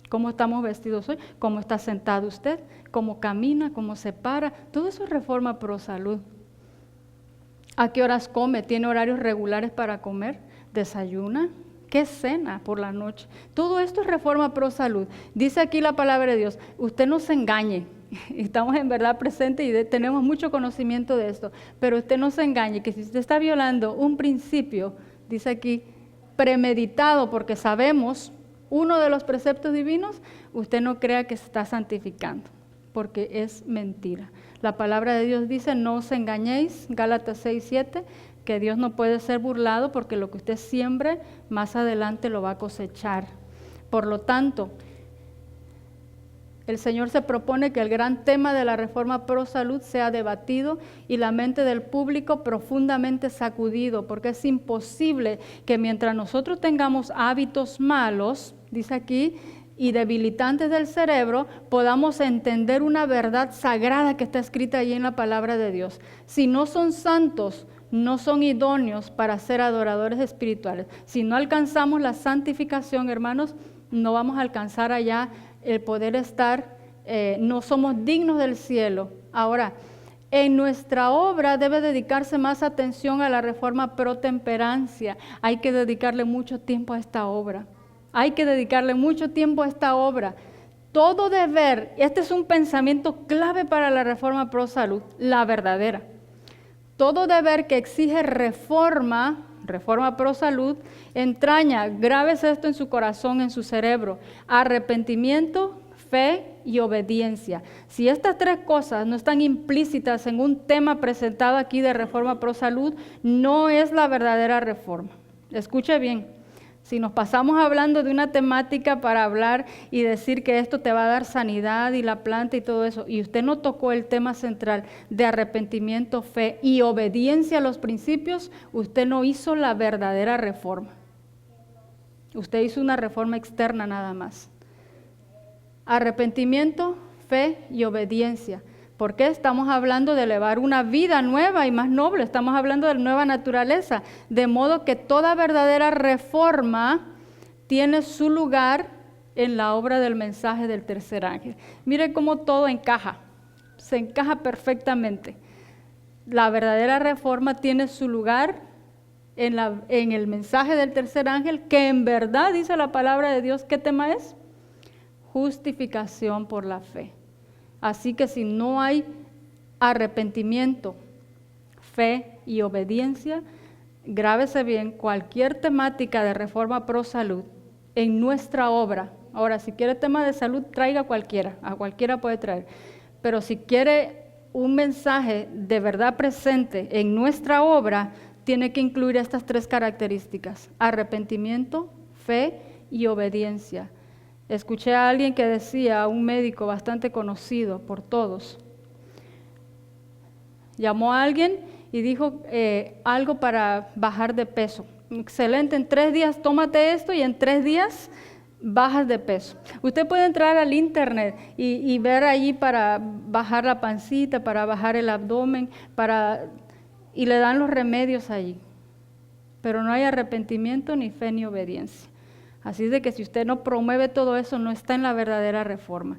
¿Cómo estamos vestidos hoy? ¿Cómo está sentado usted? ¿Cómo camina? ¿Cómo se para? Todo eso es reforma pro salud. ¿A qué horas come? ¿Tiene horarios regulares para comer? ¿Desayuna? ¿Qué cena por la noche? Todo esto es reforma pro salud. Dice aquí la palabra de Dios, usted no se engañe. Estamos en verdad presentes y tenemos mucho conocimiento de esto, pero usted no se engañe, que si usted está violando un principio, dice aquí, premeditado, porque sabemos uno de los preceptos divinos, usted no crea que se está santificando, porque es mentira. La palabra de Dios dice, no os engañéis, Gálatas 6:7, que Dios no puede ser burlado porque lo que usted siembre, más adelante lo va a cosechar. Por lo tanto, el Señor se propone que el gran tema de la reforma pro salud sea debatido y la mente del público profundamente sacudido, porque es imposible que mientras nosotros tengamos hábitos malos, dice aquí, y debilitantes del cerebro, podamos entender una verdad sagrada que está escrita allí en la palabra de Dios. Si no son santos, no son idóneos para ser adoradores espirituales. Si no alcanzamos la santificación, hermanos, no vamos a alcanzar allá el poder estar, no somos dignos del cielo. Ahora, en nuestra obra debe dedicarse más atención a la reforma pro temperancia. Hay que dedicarle mucho tiempo a esta obra. Hay que dedicarle mucho tiempo a esta obra. Todo deber, este es un pensamiento clave para la reforma pro salud, la verdadera. Todo deber que exige reforma pro salud, entraña, grábese esto en su corazón, en su cerebro, arrepentimiento, fe y obediencia. Si estas 3 cosas no están implícitas en un tema presentado aquí de reforma pro salud, no es la verdadera reforma. Escuche bien. Si nos pasamos hablando de una temática para hablar y decir que esto te va a dar sanidad y la planta y todo eso, y usted no tocó el tema central de arrepentimiento, fe y obediencia a los principios, usted no hizo la verdadera reforma. Usted hizo una reforma externa nada más. Arrepentimiento, fe y obediencia. ¿Por qué? Estamos hablando de elevar una vida nueva y más noble. Estamos hablando de nueva naturaleza. De modo que toda verdadera reforma tiene su lugar en la obra del mensaje del tercer ángel. Mire cómo todo encaja. Se encaja perfectamente. La verdadera reforma tiene su lugar en el mensaje del tercer ángel, que en verdad dice la palabra de Dios. ¿Qué tema es? Justificación por la fe. Así que si no hay arrepentimiento, fe y obediencia, grábese bien, cualquier temática de reforma pro salud en nuestra obra. Ahora, si quiere tema de salud, traiga cualquiera, a cualquiera puede traer. Pero si quiere un mensaje de verdad presente en nuestra obra, tiene que incluir estas tres características: arrepentimiento, fe y obediencia. Escuché a alguien que decía, a un médico bastante conocido por todos, llamó a alguien y dijo algo para bajar de peso. Excelente, en 3 días tómate esto y en 3 días bajas de peso. Usted puede entrar al internet y ver allí para bajar la pancita, para bajar el abdomen, y le dan los remedios allí. Pero no hay arrepentimiento, ni fe, ni obediencia. Así de que si usted no promueve todo eso, no está en la verdadera reforma.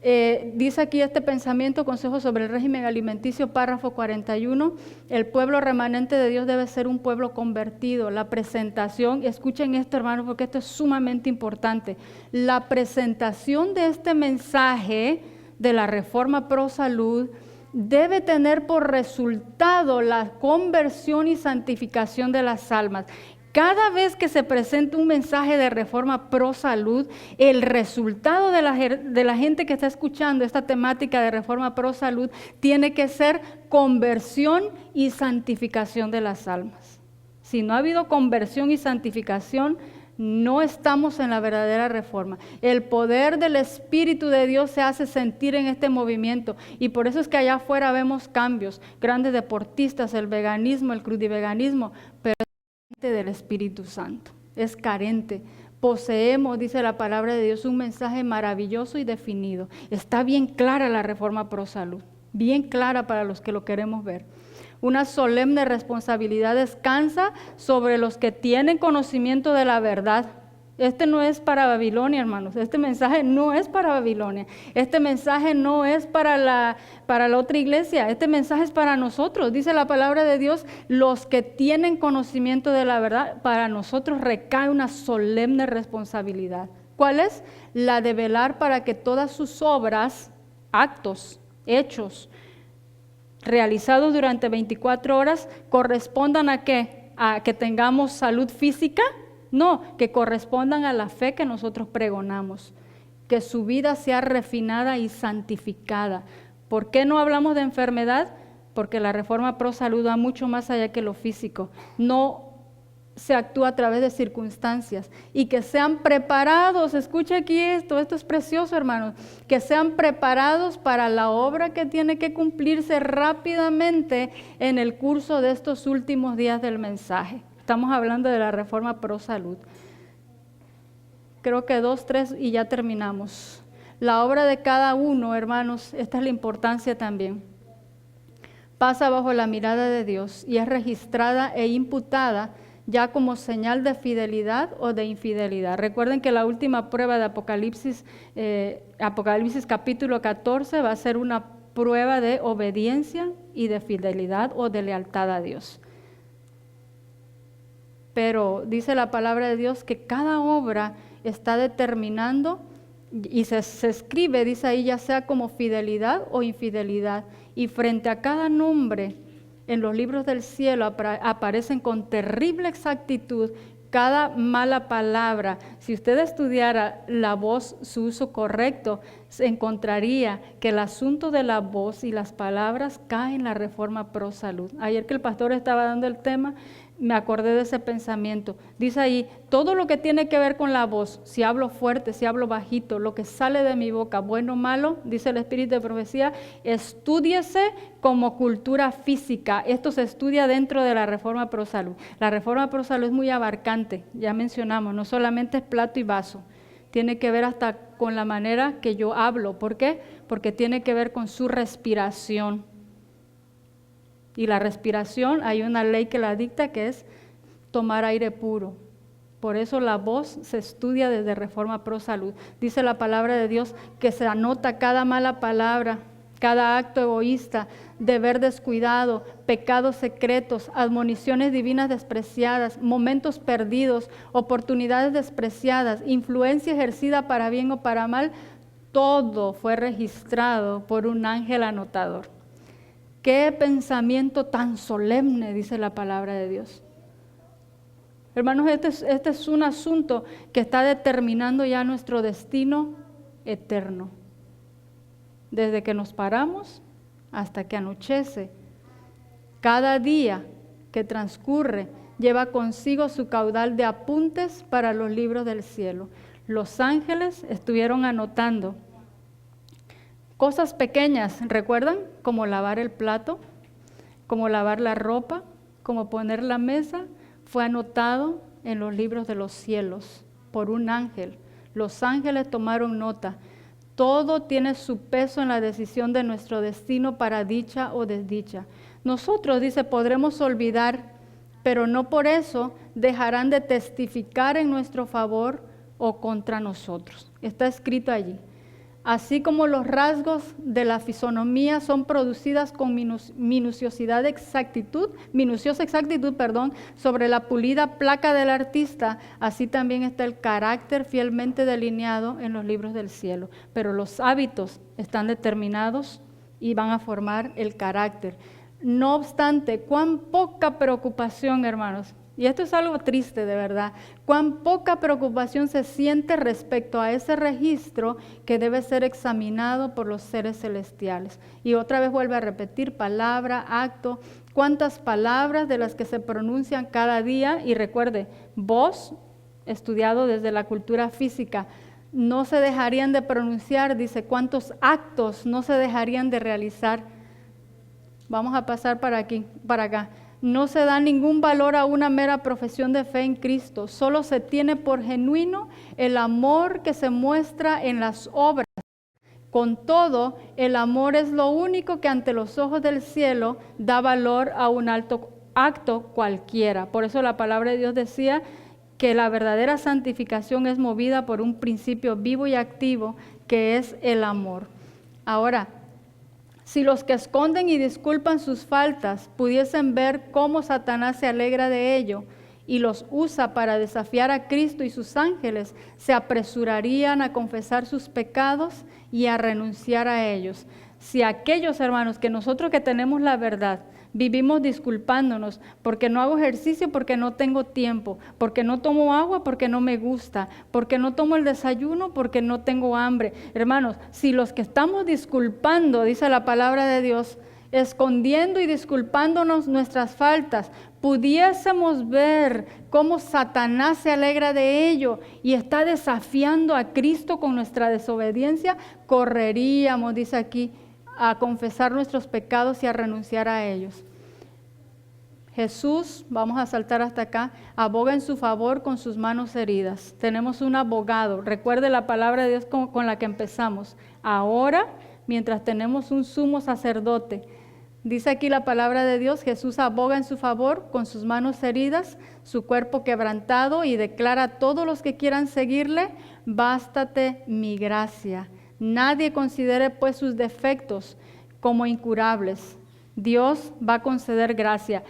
Dice aquí este pensamiento, consejo sobre el régimen alimenticio, párrafo 41, el pueblo remanente de Dios debe ser un pueblo convertido. La presentación, escuchen esto hermanos, porque esto es sumamente importante, la presentación de este mensaje de la reforma pro salud debe tener por resultado la conversión y santificación de las almas. Cada vez que se presenta un mensaje de reforma pro salud, el resultado de la gente que está escuchando esta temática de reforma pro salud tiene que ser conversión y santificación de las almas. Si no ha habido conversión y santificación, no estamos en la verdadera reforma. El poder del Espíritu de Dios se hace sentir en este movimiento y por eso es que allá afuera vemos cambios, grandes deportistas, el veganismo, el crudiveganismo, pero del Espíritu Santo, es carente. Poseemos, dice la palabra de Dios, un mensaje maravilloso y definido. Está bien clara la reforma pro salud, bien clara para los que lo queremos ver. Una solemne responsabilidad descansa sobre los que tienen conocimiento de la verdad. Este no es para Babilonia, hermanos. Este mensaje no es para Babilonia. Este mensaje no es para la otra iglesia. Este mensaje es para nosotros. Dice la palabra de Dios, los que tienen conocimiento de la verdad, para nosotros recae una solemne responsabilidad. ¿Cuál es? La de velar para que todas sus obras, actos, hechos, realizados durante 24 horas, correspondan ¿a qué? ¿A que tengamos salud física? No, que correspondan a la fe que nosotros pregonamos, que su vida sea refinada y santificada. ¿Por qué no hablamos de enfermedad? Porque la reforma pro salud va mucho más allá que lo físico. No se actúa a través de circunstancias y que sean preparados, escuche aquí esto es precioso hermanos, que sean preparados para la obra que tiene que cumplirse rápidamente en el curso de estos últimos días del mensaje. Estamos hablando de la reforma pro salud. Creo que 2, 3 y ya terminamos. La obra de cada uno, hermanos, esta es la importancia también. Pasa bajo la mirada de Dios y es registrada e imputada ya como señal de fidelidad o de infidelidad. Recuerden que la última prueba de Apocalipsis capítulo 14 va a ser una prueba de obediencia y de fidelidad o de lealtad a Dios. Pero dice la palabra de Dios que cada obra está determinando y se escribe, dice ahí, ya sea como fidelidad o infidelidad. Y frente a cada nombre en los libros del cielo aparecen con terrible exactitud cada mala palabra. Si usted estudiara la voz, su uso correcto, se encontraría que el asunto de la voz y las palabras cae en la Reforma Pro Salud. Ayer que el pastor estaba dando el tema, me acordé de ese pensamiento. Dice ahí, todo lo que tiene que ver con la voz, si hablo fuerte, si hablo bajito, lo que sale de mi boca, bueno o malo, dice el Espíritu de Profecía, estúdiese como cultura física. Esto se estudia dentro de la Reforma Pro Salud. La Reforma Pro Salud es muy abarcante, ya mencionamos, no solamente es plato y vaso, tiene que ver hasta con la manera que yo hablo. ¿Por qué? Porque tiene que ver con su respiración. Y la respiración, hay una ley que la dicta, que es tomar aire puro. Por eso la voz se estudia desde Reforma Pro Salud. Dice la palabra de Dios que se anota cada mala palabra, cada acto egoísta, deber descuidado, pecados secretos, admoniciones divinas despreciadas, momentos perdidos, oportunidades despreciadas, influencia ejercida para bien o para mal. Todo fue registrado por un ángel anotador. ¡Qué pensamiento tan solemne!, dice la palabra de Dios. Hermanos, este es un asunto que está determinando ya nuestro destino eterno. Desde que nos paramos hasta que anochece, cada día que transcurre lleva consigo su caudal de apuntes para los libros del cielo. Los ángeles estuvieron anotando cosas pequeñas, ¿recuerdan? Como lavar el plato, como lavar la ropa, como poner la mesa, fue anotado en los libros de los cielos por un ángel. Los ángeles tomaron nota. Todo tiene su peso en la decisión de nuestro destino para dicha o desdicha. Nosotros, dice, podremos olvidar, pero no por eso dejarán de testificar en nuestro favor o contra nosotros. Está escrito allí. Así como los rasgos de la fisonomía son producidas con minuciosa exactitud, sobre la pulida placa del artista, así también está el carácter fielmente delineado en los libros del cielo. Pero los hábitos están determinados y van a formar el carácter. No obstante, cuán poca preocupación, hermanos, y esto es algo triste de verdad, cuán poca preocupación se siente respecto a ese registro que debe ser examinado por los seres celestiales. Y otra vez vuelve a repetir, palabra, acto, cuántas palabras de las que se pronuncian cada día. Y recuerde, voz, estudiado desde la cultura física, no se dejarían de pronunciar, dice, cuántos actos no se dejarían de realizar. Vamos a pasar para acá. No se da ningún valor a una mera profesión de fe en Cristo, solo se tiene por genuino el amor que se muestra en las obras. Con todo, el amor es lo único que ante los ojos del cielo da valor a un alto acto cualquiera. Por eso la palabra de Dios decía que la verdadera santificación es movida por un principio vivo y activo, que es el amor. Ahora, si los que esconden y disculpan sus faltas pudiesen ver cómo Satanás se alegra de ello y los usa para desafiar a Cristo y sus ángeles, se apresurarían a confesar sus pecados y a renunciar a ellos. Si aquellos hermanos que nosotros que tenemos la verdad vivimos disculpándonos porque no hago ejercicio, porque no tengo tiempo, porque no tomo agua, porque no me gusta, porque no tomo el desayuno, porque no tengo hambre. Hermanos, si los que estamos disculpando, dice la palabra de Dios, escondiendo y disculpándonos nuestras faltas, pudiésemos ver cómo Satanás se alegra de ello y está desafiando a Cristo con nuestra desobediencia, correríamos, dice aquí, a confesar nuestros pecados y a renunciar a ellos. Jesús, vamos a saltar hasta acá, aboga en su favor con sus manos heridas. Tenemos un abogado. Recuerde la palabra de Dios con la que empezamos. Ahora, mientras tenemos un sumo sacerdote, dice aquí la palabra de Dios, Jesús aboga en su favor con sus manos heridas, su cuerpo quebrantado, y declara a todos los que quieran seguirle, bástate mi gracia. Nadie considere pues sus defectos como incurables. Dios va a conceder gracia.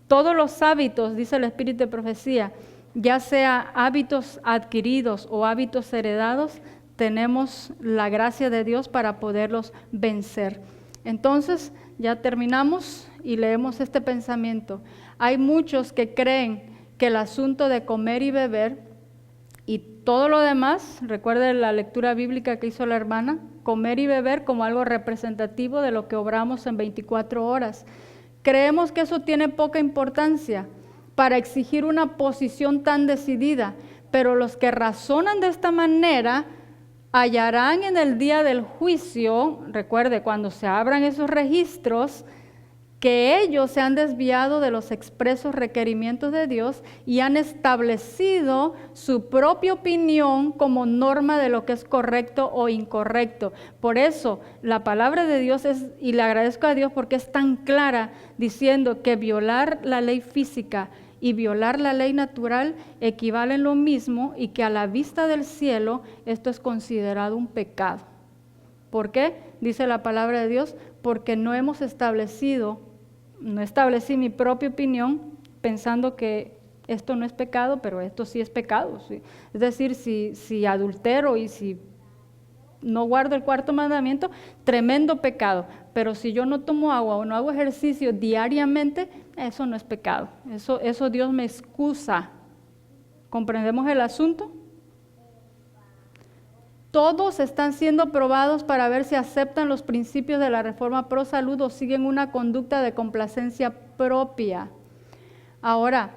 Todos los hábitos, dice el Espíritu de Profecía, ya sea hábitos adquiridos o hábitos heredados, tenemos la gracia de Dios para poderlos vencer. Entonces, ya terminamos y leemos este pensamiento. Hay muchos que creen que el asunto de comer y beber Y todo lo demás, recuerde la lectura bíblica que hizo la hermana, comer y beber como algo representativo de lo que obramos en 24 horas. Creemos que eso tiene poca importancia para exigir una posición tan decidida, pero los que razonan de esta manera hallarán en el día del juicio, recuerde, cuando se abran esos registros, que ellos se han desviado de los expresos requerimientos de Dios y han establecido su propia opinión como norma de lo que es correcto o incorrecto. Por eso la palabra de Dios es, y le agradezco a Dios porque es tan clara, diciendo que violar la ley física y violar la ley natural equivalen lo mismo y que a la vista del cielo esto es considerado un pecado. ¿Por qué? Dice la palabra de Dios, porque no establecí mi propia opinión pensando que esto no es pecado, pero esto sí es pecado. ¿Sí? Es decir, si adultero y si no guardo el cuarto mandamiento, tremendo pecado. Pero si yo no tomo agua o no hago ejercicio diariamente, eso no es pecado. Eso Dios me excusa. ¿Comprendemos el asunto? Todos están siendo probados para ver si aceptan los principios de la reforma pro salud o siguen una conducta de complacencia propia. Ahora,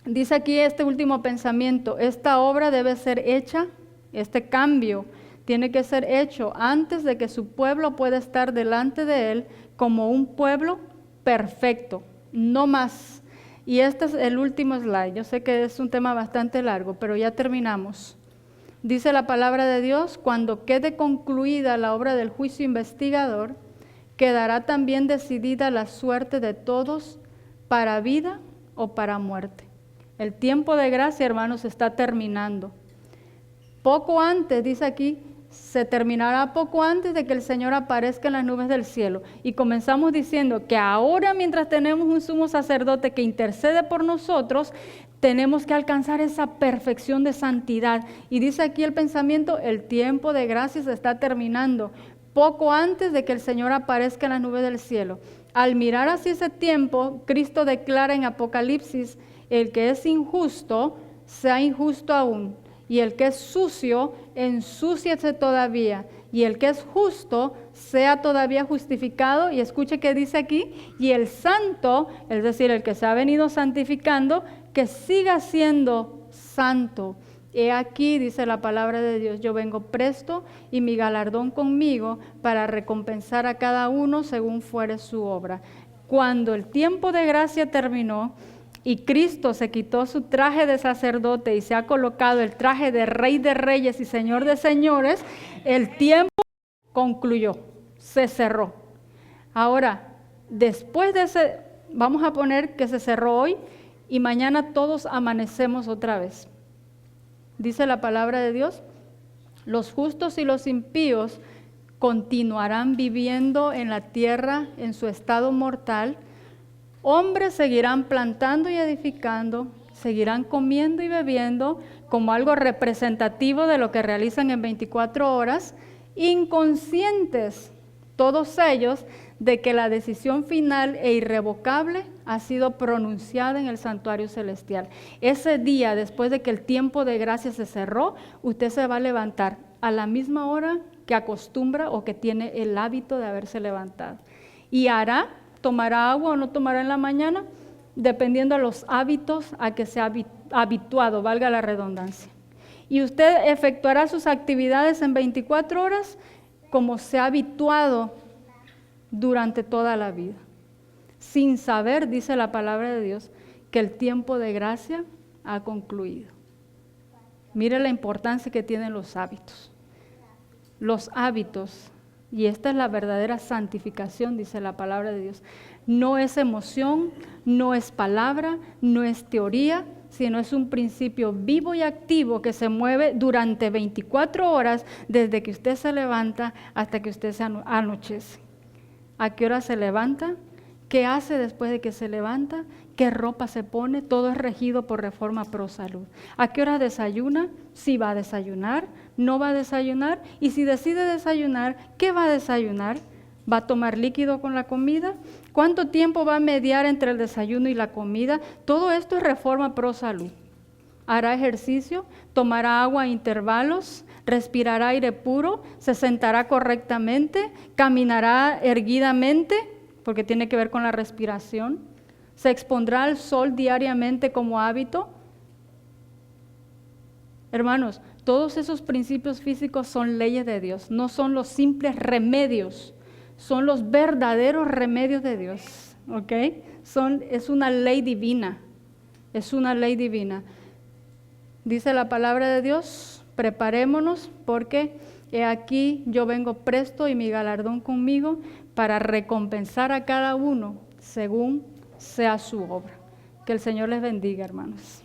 dice aquí este último pensamiento, esta obra debe ser hecha, este cambio tiene que ser hecho antes de que su pueblo pueda estar delante de él como un pueblo perfecto, no más. Y este es el último slide, yo sé que es un tema bastante largo, pero ya terminamos. Dice la palabra de Dios, cuando quede concluida la obra del juicio investigador, quedará también decidida la suerte de todos para vida o para muerte. El tiempo de gracia, hermanos, está terminando. Poco antes, dice aquí, se terminará poco antes de que el Señor aparezca en las nubes del cielo. Y comenzamos diciendo que ahora, mientras tenemos un sumo sacerdote que intercede por nosotros, tenemos que alcanzar esa perfección de santidad. Y dice aquí el pensamiento, el tiempo de gracia se está terminando, poco antes de que el Señor aparezca en las nubes del cielo. Al mirar hacia ese tiempo, Cristo declara en Apocalipsis, el que es injusto, sea injusto aún. Y el que es sucio, ensúciese todavía. Y el que es justo, sea todavía justificado. Y escuche que dice aquí, y el santo, es decir, el que se ha venido santificando, que siga siendo santo. He aquí, dice la palabra de Dios, yo vengo presto y mi galardón conmigo para recompensar a cada uno según fuere su obra. Cuando el tiempo de gracia terminó, y Cristo se quitó su traje de sacerdote y se ha colocado el traje de Rey de Reyes y Señor de Señores, el tiempo concluyó, se cerró. Ahora, después de ese, vamos a poner que se cerró hoy y mañana todos amanecemos otra vez. Dice la palabra de Dios, los justos y los impíos continuarán viviendo en la tierra en su estado mortal. Hombres seguirán plantando y edificando, seguirán comiendo y bebiendo como algo representativo de lo que realizan en 24 horas, inconscientes todos ellos de que la decisión final e irrevocable ha sido pronunciada en el santuario celestial. Ese día, después de que el tiempo de gracia se cerró, usted se va a levantar a la misma hora que acostumbra o que tiene el hábito de haberse levantado. Y tomará agua o no tomará en la mañana, dependiendo de los hábitos a que se ha habituado, valga la redundancia. Y usted efectuará sus actividades en 24 horas como se ha habituado durante toda la vida, sin saber, dice la palabra de Dios, que el tiempo de gracia ha concluido. Mire la importancia que tienen los hábitos. Los hábitos, y esta es la verdadera santificación, dice la palabra de Dios, no es emoción, no es palabra, no es teoría, sino es un principio vivo y activo que se mueve durante 24 horas desde que usted se levanta hasta que usted se anochece. ¿A qué hora se levanta? ¿Qué hace después de que se levanta? ¿Qué ropa se pone? Todo es regido por Reforma Pro Salud. ¿A qué hora desayuna? Si va a desayunar, no va a desayunar. Y si decide desayunar, ¿qué va a desayunar? ¿Va a tomar líquido con la comida? ¿Cuánto tiempo va a mediar entre el desayuno y la comida? Todo esto es Reforma Pro Salud. hará ejercicio, tomará agua a intervalos, respirará aire puro, se sentará correctamente, caminará erguidamente, porque tiene que ver con la respiración, se expondrá al sol diariamente como hábito. Hermanos, todos esos principios físicos son leyes de Dios, no son los simples remedios, son los verdaderos remedios de Dios, ¿ok? Es una ley divina, es una ley divina. Dice la palabra de Dios, preparémonos porque he aquí yo vengo presto y mi galardón conmigo para recompensar a cada uno según sea su obra. Que el Señor les bendiga, hermanos.